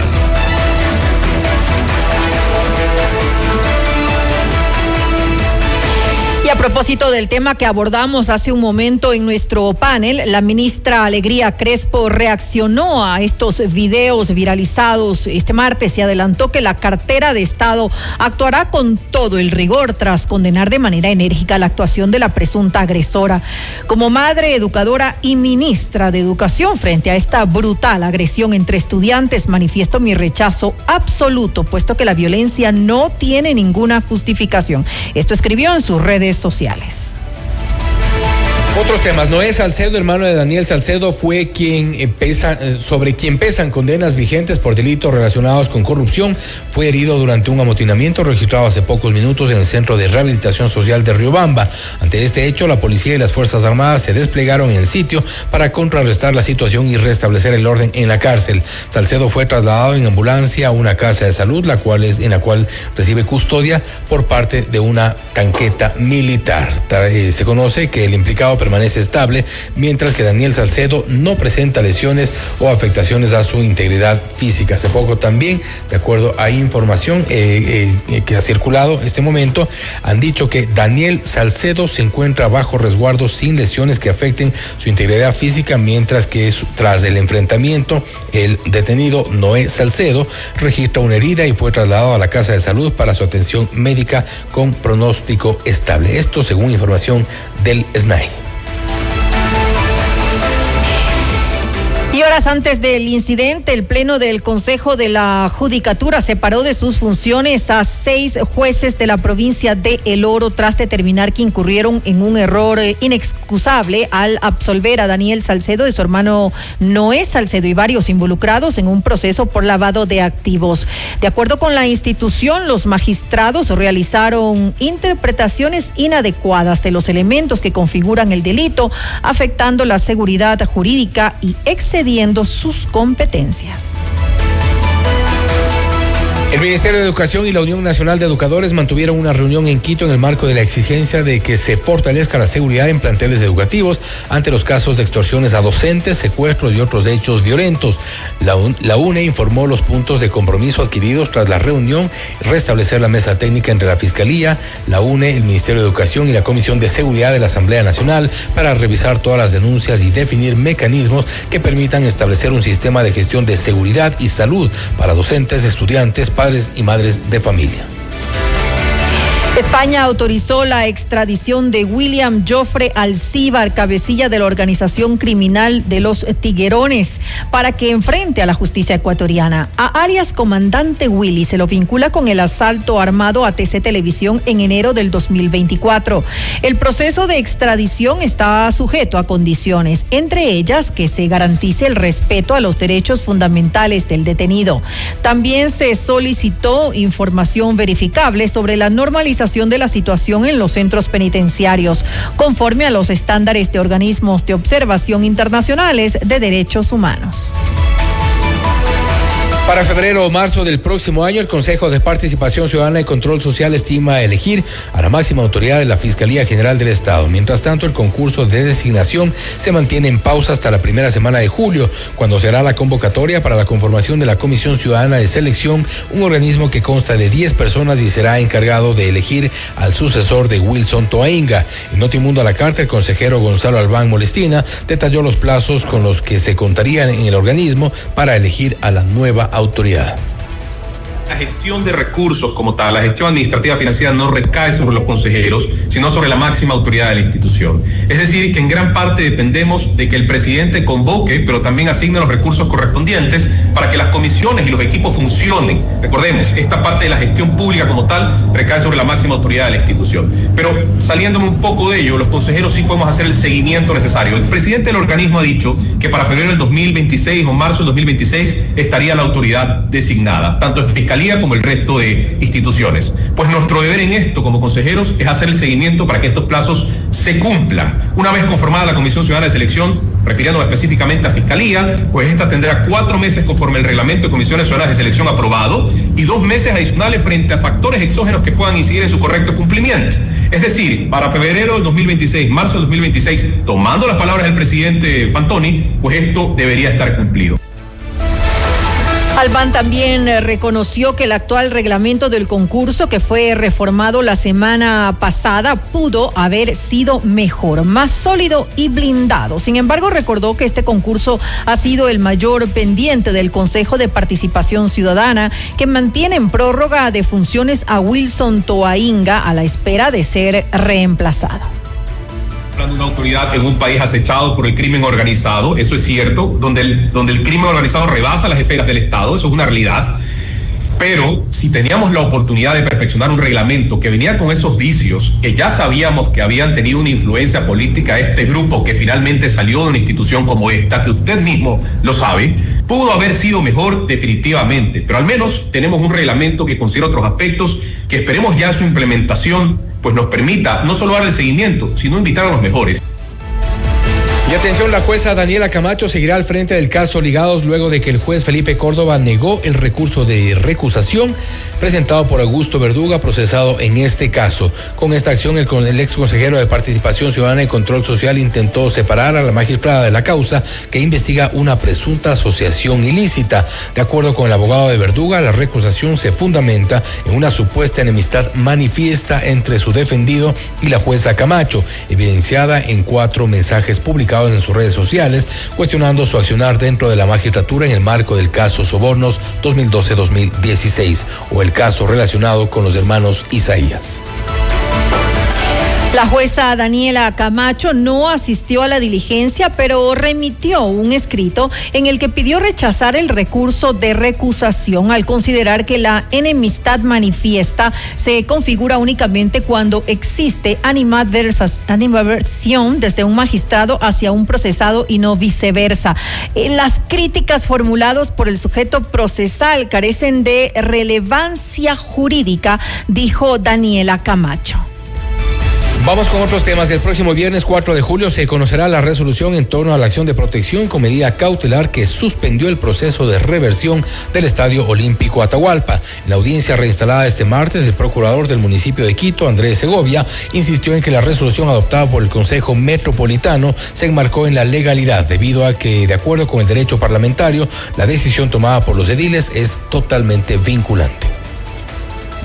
Speaker 6: Y a propósito del tema que abordamos hace un momento en nuestro panel, la ministra Alegría Crespo reaccionó a estos videos viralizados este martes y adelantó que la cartera de Estado actuará con todo el rigor tras condenar de manera enérgica la actuación de la presunta agresora. Como madre, educadora y ministra de Educación frente a esta brutal agresión entre estudiantes, manifiesto mi rechazo absoluto, puesto que la violencia no tiene ninguna justificación. Esto escribió en sus redes sociales.
Speaker 5: Otros temas. Noé Salcedo, hermano de Daniel Salcedo, fue sobre quien pesan condenas vigentes por delitos relacionados con corrupción. Fue herido durante un amotinamiento registrado hace pocos minutos en el Centro de Rehabilitación Social de Riobamba. Ante este hecho, la policía y las Fuerzas Armadas se desplegaron en el sitio para contrarrestar la situación y restablecer el orden en la cárcel. Salcedo fue trasladado en ambulancia a una casa de salud, en la cual recibe custodia por parte de una tanqueta militar. Se conoce que el implicado permanece estable, mientras que Daniel Salcedo no presenta lesiones o afectaciones a su integridad física. Hace poco también, de acuerdo a información que ha circulado este momento, han dicho que Daniel Salcedo se encuentra bajo resguardo sin lesiones que afecten su integridad física, mientras que tras el enfrentamiento, el detenido Noé Salcedo registra una herida y fue trasladado a la casa de salud para su atención médica con pronóstico estable. Esto según información del SNAI.
Speaker 6: Y horas antes del incidente, el Pleno del Consejo de la Judicatura separó de sus funciones a 6 jueces de la provincia de El Oro tras determinar que incurrieron en un error inexcusable al absolver a Daniel Salcedo y su hermano Noé Salcedo y varios involucrados en un proceso por lavado de activos. De acuerdo con la institución, los magistrados realizaron interpretaciones inadecuadas de los elementos que configuran el delito, afectando la seguridad jurídica y excediendo sus competencias.
Speaker 5: El Ministerio de Educación y la Unión Nacional de Educadores mantuvieron una reunión en Quito en el marco de la exigencia de que se fortalezca la seguridad en planteles educativos ante los casos de extorsiones a docentes, secuestros y otros hechos violentos. La UNE informó los puntos de compromiso adquiridos tras la reunión: restablecer la mesa técnica entre la Fiscalía, la UNE, el Ministerio de Educación y la Comisión de Seguridad de la Asamblea Nacional para revisar todas las denuncias y definir mecanismos que permitan establecer un sistema de gestión de seguridad y salud para docentes, estudiantes, padres y madres de familia.
Speaker 6: España autorizó la extradición de William Jofre Alcíbar, cabecilla de la organización criminal de los Tiguerones, para que enfrente a la justicia ecuatoriana. A alias Comandante Willy se lo vincula con el asalto armado a TC Televisión en enero del 2024. El proceso de extradición está sujeto a condiciones, entre ellas que se garantice el respeto a los derechos fundamentales del detenido. También se solicitó información verificable sobre la normalización de la situación en los centros penitenciarios, conforme a los estándares de organismos de observación internacionales de derechos humanos.
Speaker 5: Para febrero o marzo del próximo año, el Consejo de Participación Ciudadana y Control Social estima elegir a la máxima autoridad de la Fiscalía General del Estado. Mientras tanto, el concurso de designación se mantiene en pausa hasta la primera semana de julio, cuando será la convocatoria para la conformación de la Comisión Ciudadana de Selección, un organismo que consta de 10 personas y será encargado de elegir al sucesor de Wilson Toainga. En Notimundo a la Carta, el consejero Gonzalo Albán Molestina detalló los plazos con los que se contarían en el organismo para elegir a la nueva autoridad.
Speaker 9: La gestión de recursos como tal, la gestión administrativa financiera no recae sobre los consejeros, sino sobre la máxima autoridad de la institución. Es decir, que en gran parte dependemos de que el presidente convoque, pero también asigne los recursos correspondientes para que las comisiones y los equipos funcionen. Recordemos, esta parte de la gestión pública como tal recae sobre la máxima autoridad de la institución. Pero saliéndome un poco de ello, los consejeros sí podemos hacer el seguimiento necesario. El presidente del organismo ha dicho que para febrero del 2026 o marzo del 2026 estaría la autoridad designada, tanto en Fiscalía como el resto de instituciones. Pues nuestro deber en esto como consejeros es hacer el seguimiento para que estos plazos se cumplan. Una vez conformada la Comisión Ciudadana de Selección, refiriéndome específicamente a Fiscalía, pues esta tendrá 4 meses conforme el reglamento de Comisiones Ciudadanas de Selección aprobado y 2 meses adicionales frente a factores exógenos que puedan incidir en su correcto cumplimiento. Es decir, para febrero del 2026, marzo del 2026, tomando las palabras del presidente Fantoni, pues esto debería estar cumplido.
Speaker 6: Albán también reconoció que el actual reglamento del concurso, que fue reformado la semana pasada, pudo haber sido mejor, más sólido y blindado. Sin embargo, recordó que este concurso ha sido el mayor pendiente del Consejo de Participación Ciudadana, que mantiene en prórroga de funciones a Wilson Toainga a la espera de ser reemplazado.
Speaker 9: Una autoridad en un país acechado por el crimen organizado, eso es cierto, donde el crimen organizado rebasa las esferas del Estado, eso es una realidad. Pero si teníamos la oportunidad de perfeccionar un reglamento que venía con esos vicios, que ya sabíamos que habían tenido una influencia política este grupo que finalmente salió de una institución como esta, que usted mismo lo sabe, pudo haber sido mejor definitivamente, pero al menos tenemos un reglamento que considera otros aspectos que esperemos ya su implementación pues nos permita no solo darle seguimiento, sino invitar a los mejores.
Speaker 5: Y atención, la jueza Daniela Camacho seguirá al frente del caso Ligados luego de que el juez Felipe Córdoba negó el recurso de recusación presentado por Augusto Verduga, procesado en este caso. Con esta acción, el ex consejero de Participación Ciudadana y Control Social intentó separar a la magistrada de la causa que investiga una presunta asociación ilícita. De acuerdo con el abogado de Verduga, la recusación se fundamenta en una supuesta enemistad manifiesta entre su defendido y la jueza Camacho, evidenciada en 4 mensajes publicados en sus redes sociales, cuestionando su accionar dentro de la magistratura en el marco del caso Sobornos 2012-2016 o el caso relacionado con los hermanos Isaías.
Speaker 6: La jueza Daniela Camacho no asistió a la diligencia, pero remitió un escrito en el que pidió rechazar el recurso de recusación al considerar que la enemistad manifiesta se configura únicamente cuando existe animadversión desde un magistrado hacia un procesado y no viceversa. Las críticas formuladas por el sujeto procesal carecen de relevancia jurídica, dijo Daniela Camacho.
Speaker 5: Vamos con otros temas. El próximo viernes 4 de julio se conocerá la resolución en torno a la acción de protección con medida cautelar que suspendió el proceso de reversión del Estadio Olímpico Atahualpa. En la audiencia reinstalada este martes, el procurador del municipio de Quito, Andrés Segovia, insistió en que la resolución adoptada por el Consejo Metropolitano se enmarcó en la legalidad, debido a que, de acuerdo con el derecho parlamentario, la decisión tomada por los ediles es totalmente vinculante.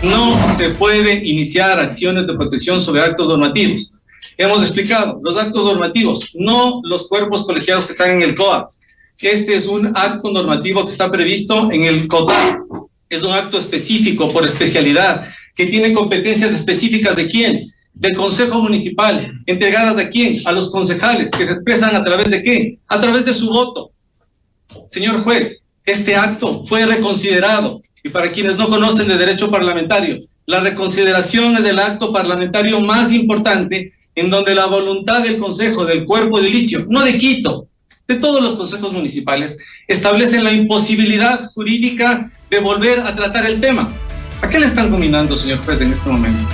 Speaker 10: No se puede iniciar acciones de protección sobre actos normativos. Hemos explicado, los actos normativos, no los cuerpos colegiados que están en el COA. Este es un acto normativo que está previsto en el COTA. Es un acto específico por especialidad, que tiene competencias específicas ¿de quién? Del Consejo Municipal. ¿Entregadas a quién? A los concejales, que se expresan a través de qué? A través de su voto. Señor juez, este acto fue reconsiderado. Y para quienes no conocen de derecho parlamentario, la reconsideración es el acto parlamentario más importante en donde la voluntad del Consejo, del cuerpo edilicio, no de Quito, de todos los consejos municipales, establecen la imposibilidad jurídica de volver a tratar el tema. ¿A qué le están combinando, señor juez, en este momento?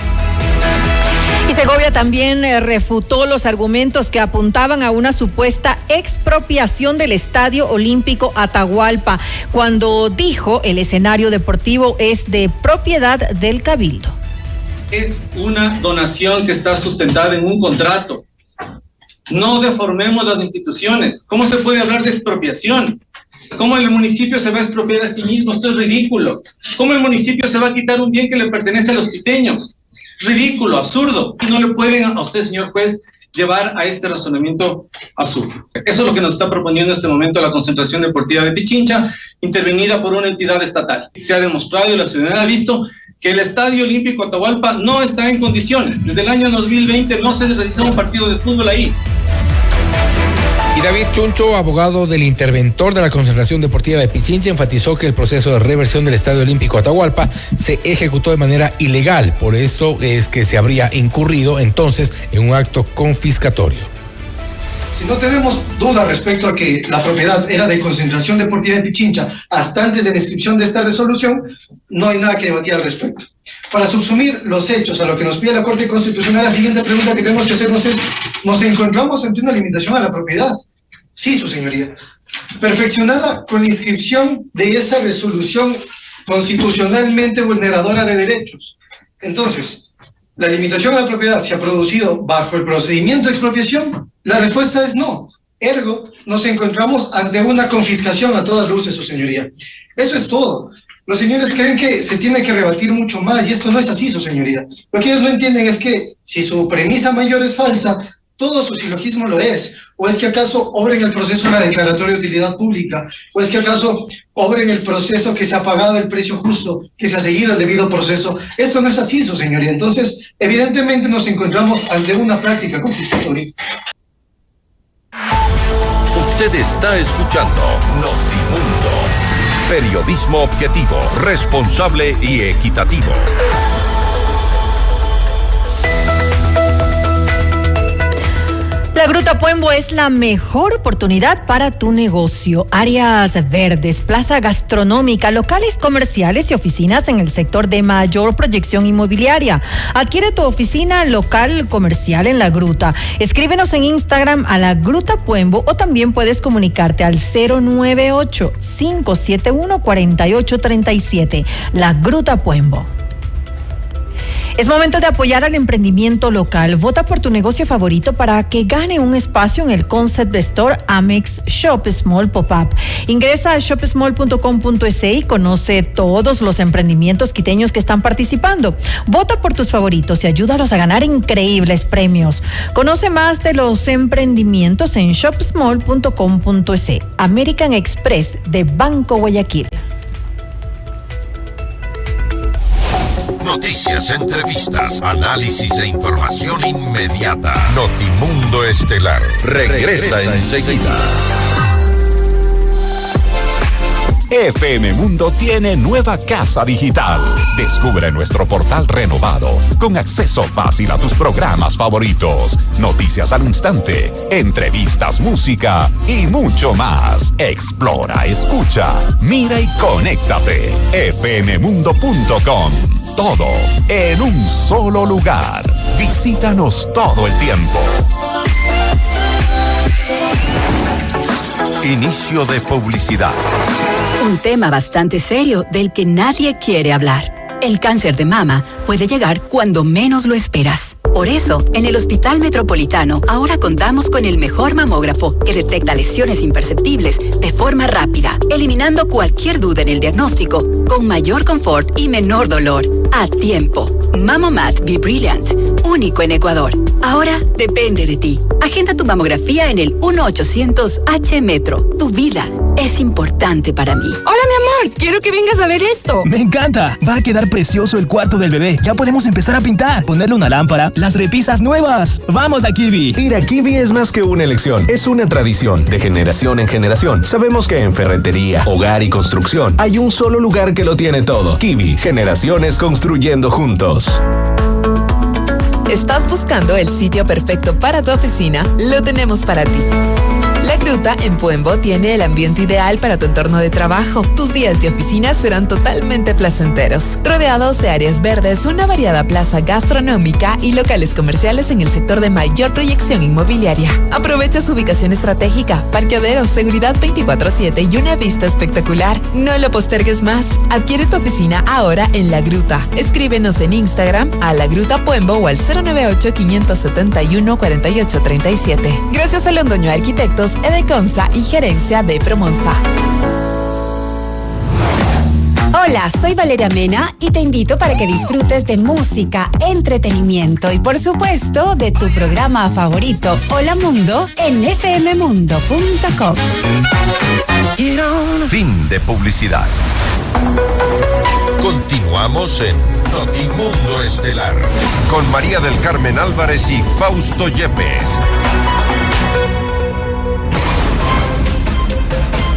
Speaker 6: Y Segovia también refutó los argumentos que apuntaban a una supuesta expropiación del Estadio Olímpico Atahualpa, cuando dijo el escenario deportivo es de propiedad del Cabildo.
Speaker 10: Es una donación que está sustentada en un contrato. No deformemos las instituciones. ¿Cómo se puede hablar de expropiación? ¿Cómo el municipio se va a expropiar a sí mismo? Esto es ridículo. ¿Cómo el municipio se va a quitar un bien que le pertenece a los quiteños? Ridículo, absurdo. Y no le pueden a usted, señor juez, llevar a este razonamiento absurdo. Eso es lo que nos está proponiendo en este momento la concentración deportiva de Pichincha, intervenida por una entidad estatal. Se ha demostrado y la ciudadanía ha visto que el Estadio Olímpico Atahualpa no está en condiciones. Desde el año 2020 no se realizó un partido de fútbol ahí.
Speaker 5: Y David Chuncho, abogado del interventor de la concentración deportiva de Pichincha, enfatizó que el proceso de reversión del Estadio Olímpico Atahualpa se ejecutó de manera ilegal. Por esto es que se habría incurrido entonces en un acto confiscatorio.
Speaker 11: Si no tenemos duda respecto a que la propiedad era de concentración deportiva de Pichincha hasta antes de la inscripción de esta resolución, no hay nada que debatir al respecto. Para subsumir los hechos a lo que nos pide la Corte Constitucional, la siguiente pregunta que tenemos que hacernos es, ¿nos encontramos ante una limitación a la propiedad? Sí, su señoría. Perfeccionada con la inscripción de esa resolución constitucionalmente vulneradora de derechos. Entonces, ¿la limitación a la propiedad se ha producido bajo el procedimiento de expropiación? La respuesta es no. Ergo, nos encontramos ante una confiscación a todas luces, su señoría. Eso es todo. Los señores creen que se tiene que rebatir mucho más y esto no es así, su señoría. Lo que ellos no entienden es que si su premisa mayor es falsa, todo su silogismo lo es. ¿O es que acaso obra en el proceso de la declaratoria de utilidad pública? ¿O es que acaso obra en el proceso que se ha pagado el precio justo, que se ha seguido el debido proceso? Eso no es así, su señoría. Entonces, evidentemente nos encontramos ante una práctica confiscatoria.
Speaker 4: Usted está escuchando Notimundo. Periodismo objetivo, responsable y equitativo.
Speaker 6: La Gruta Puembo es la mejor oportunidad para tu negocio. Áreas verdes, plaza gastronómica, locales comerciales y oficinas en el sector de mayor proyección inmobiliaria. Adquiere tu oficina local comercial en La Gruta. Escríbenos en Instagram a La Gruta Puembo o también puedes comunicarte al 098-571-4837. La Gruta Puembo. Es momento de apoyar al emprendimiento local. Vota por tu negocio favorito para que gane un espacio en el Concept Store Amex Shop Small Pop-Up. Ingresa a shopsmall.com.es y conoce todos los emprendimientos quiteños que están participando. Vota por tus favoritos y ayúdalos a ganar increíbles premios. Conoce más de los emprendimientos en shopsmall.com.es. American Express de Banco Guayaquil.
Speaker 4: Noticias, entrevistas, análisis e información inmediata. Notimundo Estelar regresa enseguida.
Speaker 16: FM Mundo tiene nueva casa digital. Descubre nuestro portal renovado, con acceso fácil a tus programas favoritos, noticias al instante, entrevistas, música y mucho más. Explora, escucha, mira y conéctate. fmmundo.com. Todo en un solo lugar. Visítanos todo el tiempo.
Speaker 4: Inicio de publicidad.
Speaker 17: Un tema bastante serio del que nadie quiere hablar. El cáncer de mama puede llegar cuando menos lo esperas. Por eso, en el Hospital Metropolitano ahora contamos con el mejor mamógrafo que detecta lesiones imperceptibles de forma rápida, eliminando cualquier duda en el diagnóstico, con mayor confort y menor dolor. A tiempo. Mamomat Be Brilliant, único en Ecuador. Ahora depende de ti. Agenda tu mamografía en el 1-800-H-Metro. Tu vida es importante para mí.
Speaker 12: Hola, mi amor. Quiero que vengas a ver esto.
Speaker 13: Me encanta. Va a quedar precioso el cuarto del bebé. Ya podemos empezar a pintar, ponerle una lámpara, las repisas nuevas. ¡Vamos a Kiwi!
Speaker 8: Ir a Kiwi es más que una elección. Es una tradición. De generación en generación. Sabemos que en ferretería, hogar y construcción hay un solo lugar que lo tiene todo. Kiwi. Generaciones construyendo juntos.
Speaker 14: ¿Estás buscando el sitio perfecto para tu oficina? Lo tenemos para ti. La Gruta en Puembo tiene el ambiente ideal para tu entorno de trabajo. Tus días de oficina serán totalmente placenteros. Rodeados de áreas verdes, una variada plaza gastronómica y locales comerciales en el sector de mayor proyección inmobiliaria. Aprovecha su ubicación estratégica, parqueaderos, seguridad 24/7 y una vista espectacular. No lo postergues más. Adquiere tu oficina ahora en La Gruta. Escríbenos en Instagram a La Gruta Puembo o al 098-571-4837. Gracias a Londoño Arquitectos, Edeconsa y Gerencia de Promonsa.
Speaker 15: Hola, soy Valeria Mena y te invito para que disfrutes de música, entretenimiento y por supuesto de tu programa favorito, Hola Mundo, en fmmundo.com.
Speaker 4: Fin de publicidad. Continuamos en Notimundo Estelar con María del Carmen Álvarez y Fausto Yepes.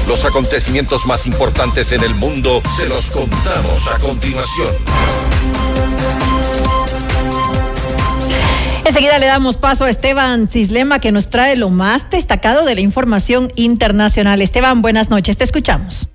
Speaker 4: Los acontecimientos más importantes en el mundo se los contamos a continuación.
Speaker 6: Enseguida le damos paso a Esteban Cislema, que nos trae lo más destacado de la información internacional. Esteban, buenas noches, te escuchamos.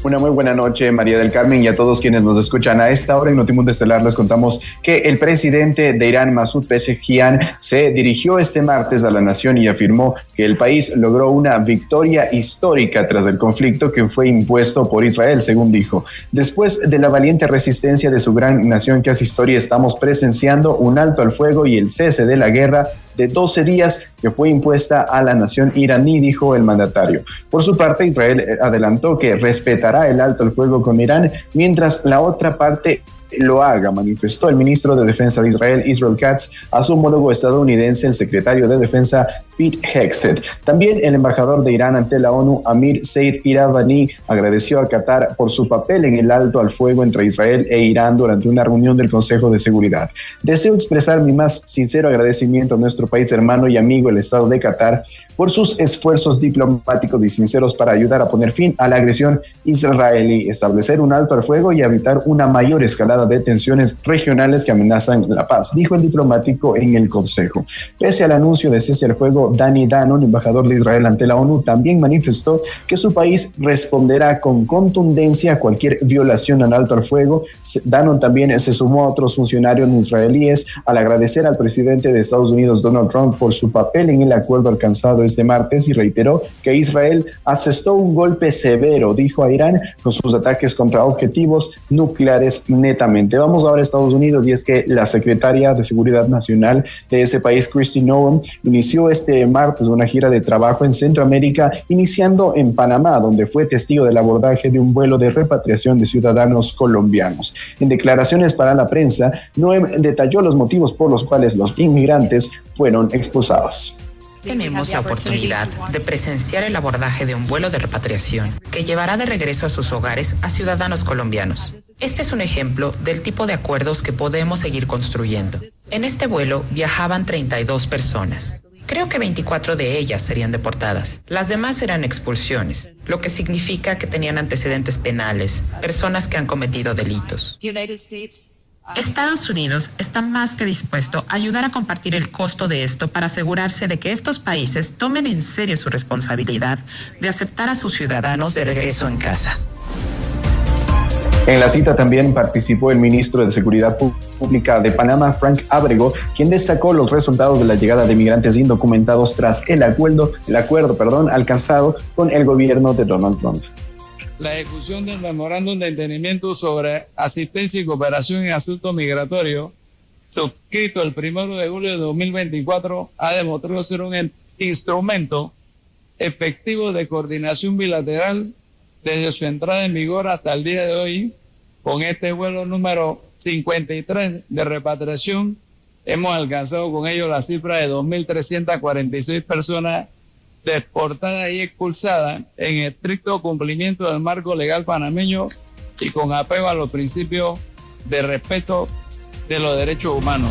Speaker 25: Una muy buena noche, María del Carmen, y a todos quienes nos escuchan. A esta hora en Notimundo Estelar les contamos que el presidente de Irán, Masoud Pezeshkian, se dirigió este martes a la nación y afirmó que el país logró una victoria histórica tras el conflicto que fue impuesto por Israel, según dijo. Después de la valiente resistencia de su gran nación que hace historia, estamos presenciando un alto al fuego y el cese de la guerra de 12 días que fue impuesta a la nación iraní, dijo el mandatario. Por su parte, Israel adelantó que respetará el alto al fuego con Irán, mientras la otra parte lo haga, manifestó el ministro de Defensa de Israel, Israel Katz, a su homólogo estadounidense, el secretario de Defensa, Pete Hegseth. También el embajador de Irán ante la ONU, Amir Said Iravani, agradeció a Qatar por su papel en el alto al fuego entre Israel e Irán durante una reunión del Consejo de Seguridad. Deseo expresar mi más sincero agradecimiento a nuestro país hermano y amigo, el Estado de Qatar, por sus esfuerzos diplomáticos y sinceros para ayudar a poner fin a la agresión israelí, establecer un alto al fuego y evitar una mayor escalada de tensiones regionales que amenazan la paz, dijo el diplomático en el Consejo. Pese al anuncio de cese al fuego, Danny Danon, embajador de Israel ante la ONU, también manifestó que su país responderá con contundencia a cualquier violación al alto al fuego. Danon también se sumó a otros funcionarios israelíes al agradecer al presidente de Estados Unidos, Donald Trump, por su papel en el acuerdo alcanzado este martes y reiteró que Israel asestó un golpe severo, dijo a Irán, con sus ataques contra objetivos nucleares netamente. Vamos ahora a Estados Unidos, y es que la secretaria de Seguridad Nacional de ese país, Kristi Noem, inició este martes una gira de trabajo en Centroamérica, iniciando en Panamá, donde fue testigo del abordaje de un vuelo de repatriación de ciudadanos colombianos. En declaraciones para la prensa, Noem detalló los motivos por los cuales los inmigrantes fueron expulsados.
Speaker 7: Tenemos la oportunidad de presenciar el abordaje de un vuelo de repatriación que llevará de regreso a sus hogares a ciudadanos colombianos. Este es un ejemplo del tipo de acuerdos que podemos seguir construyendo. En este vuelo viajaban 32 personas. Creo que 24 de ellas serían deportadas. Las demás eran expulsiones, lo que significa que tenían antecedentes penales, personas que han cometido delitos. Estados Unidos está más que dispuesto a ayudar a compartir el costo de esto para asegurarse de que estos países tomen en serio su responsabilidad de aceptar a sus ciudadanos de regreso en casa.
Speaker 25: En la cita también participó el ministro de Seguridad Pública de Panamá, Frank Abrego, quien destacó los resultados de la llegada de migrantes indocumentados tras el acuerdo alcanzado con el gobierno de Donald Trump.
Speaker 18: La ejecución del memorándum de entendimiento sobre asistencia y cooperación en asuntos migratorios, suscrito el 1 de julio de 2024, ha demostrado ser un instrumento efectivo de coordinación bilateral desde su entrada en vigor hasta el día de hoy. Con este vuelo número 53 de repatriación, hemos alcanzado con ello la cifra de 2.346 personas deportadas y expulsadas en estricto cumplimiento del marco legal panameño y con apego a los principios de respeto de los derechos humanos.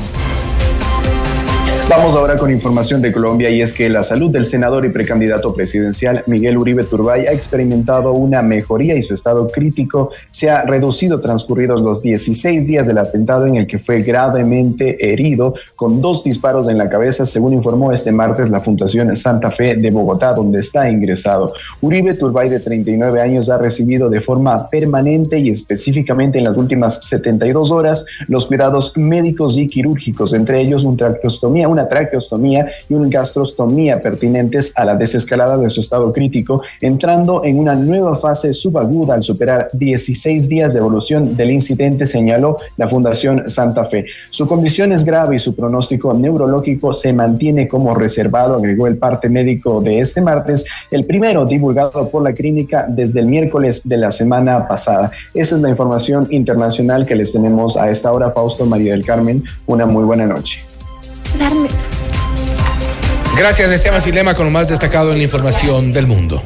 Speaker 25: Vamos ahora con información de Colombia, y es que la salud del senador y precandidato presidencial Miguel Uribe Turbay ha experimentado una mejoría y su estado crítico se ha reducido transcurridos los 16 días del atentado en el que fue gravemente herido con 2 disparos en la cabeza, según informó este martes la Fundación Santa Fe de Bogotá, donde está ingresado. Uribe Turbay, de 39 años, ha recibido de forma permanente y específicamente en las últimas 72 horas los cuidados médicos y quirúrgicos, entre ellos una traqueostomía y una gastrostomía pertinentes a la desescalada de su estado crítico, entrando en una nueva fase subaguda al superar 16 días de evolución del incidente, señaló la Fundación Santa Fe. Su condición es grave y su pronóstico neurológico se mantiene como reservado, agregó el parte médico de este martes, el primero divulgado por la clínica desde el miércoles de la semana pasada. Esa es la información internacional que les tenemos a esta hora. Fausto, María del Carmen, una muy buena noche.
Speaker 5: Gracias, Esteban Silema, con lo más destacado en la información del mundo.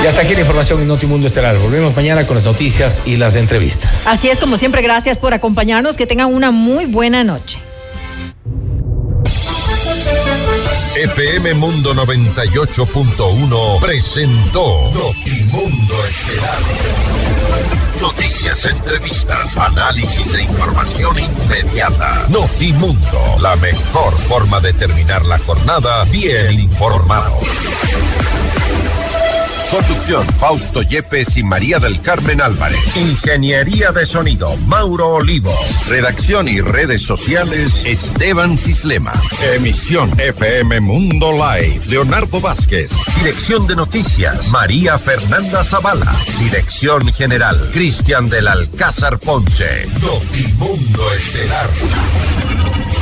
Speaker 5: Y hasta aquí la información en Notimundo Estelar. Volvemos mañana con las noticias y las entrevistas.
Speaker 6: Así es, como siempre, gracias por acompañarnos. Que tengan una muy buena noche.
Speaker 4: FM Mundo 98.1 presentó Notimundo Estelar. Noticias, entrevistas, análisis e información inmediata. Notimundo, la mejor forma de terminar la jornada bien informado. Conducción, Fausto Yepes y María del Carmen Álvarez. Ingeniería de sonido, Mauro Olivo. Redacción y redes sociales, Esteban Cislema. Emisión FM Mundo Live, Leonardo Vázquez. Dirección de noticias, María Fernanda Zavala. Dirección general, Cristian del Alcázar Ponce. Notimundo Estelar.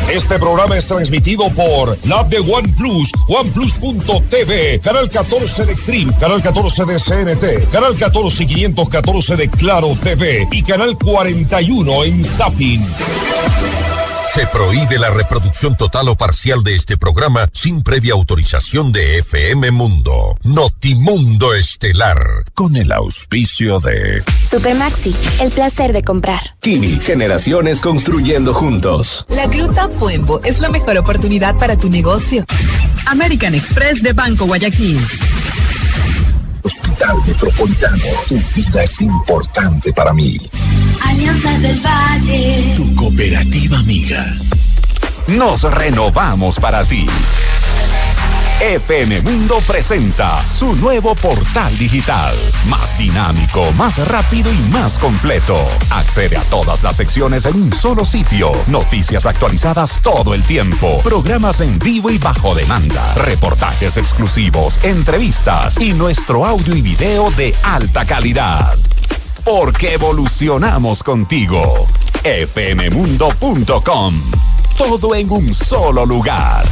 Speaker 3: Este programa es transmitido por la app de OnePlus, OnePlus.tv, Canal 14 de Extreme, Canal 14 de CNT, Canal 14 y 514 de Claro TV y Canal 41 en Zapping.
Speaker 4: Se prohíbe la reproducción total o parcial de este programa sin previa autorización de FM Mundo. Notimundo Estelar.
Speaker 16: Con el auspicio de
Speaker 19: Supermaxi, el placer de comprar.
Speaker 8: Kiwi, generaciones construyendo juntos.
Speaker 14: La Gruta Puembo es la mejor oportunidad para tu negocio.
Speaker 20: American Express de Banco Guayaquil.
Speaker 16: Hospital Metropolitano, tu vida es importante para mí.
Speaker 2: Alianza del Valle.
Speaker 1: Tu cooperativa amiga.
Speaker 16: Nos renovamos para ti. FM Mundo presenta su nuevo portal digital. Más dinámico, más rápido y más completo. Accede a todas las secciones en un solo sitio. Noticias actualizadas todo el tiempo. Programas en vivo y bajo demanda. Reportajes exclusivos, entrevistas y nuestro audio y video de alta calidad. Porque evolucionamos contigo. fmmundo.com. Todo en un solo lugar.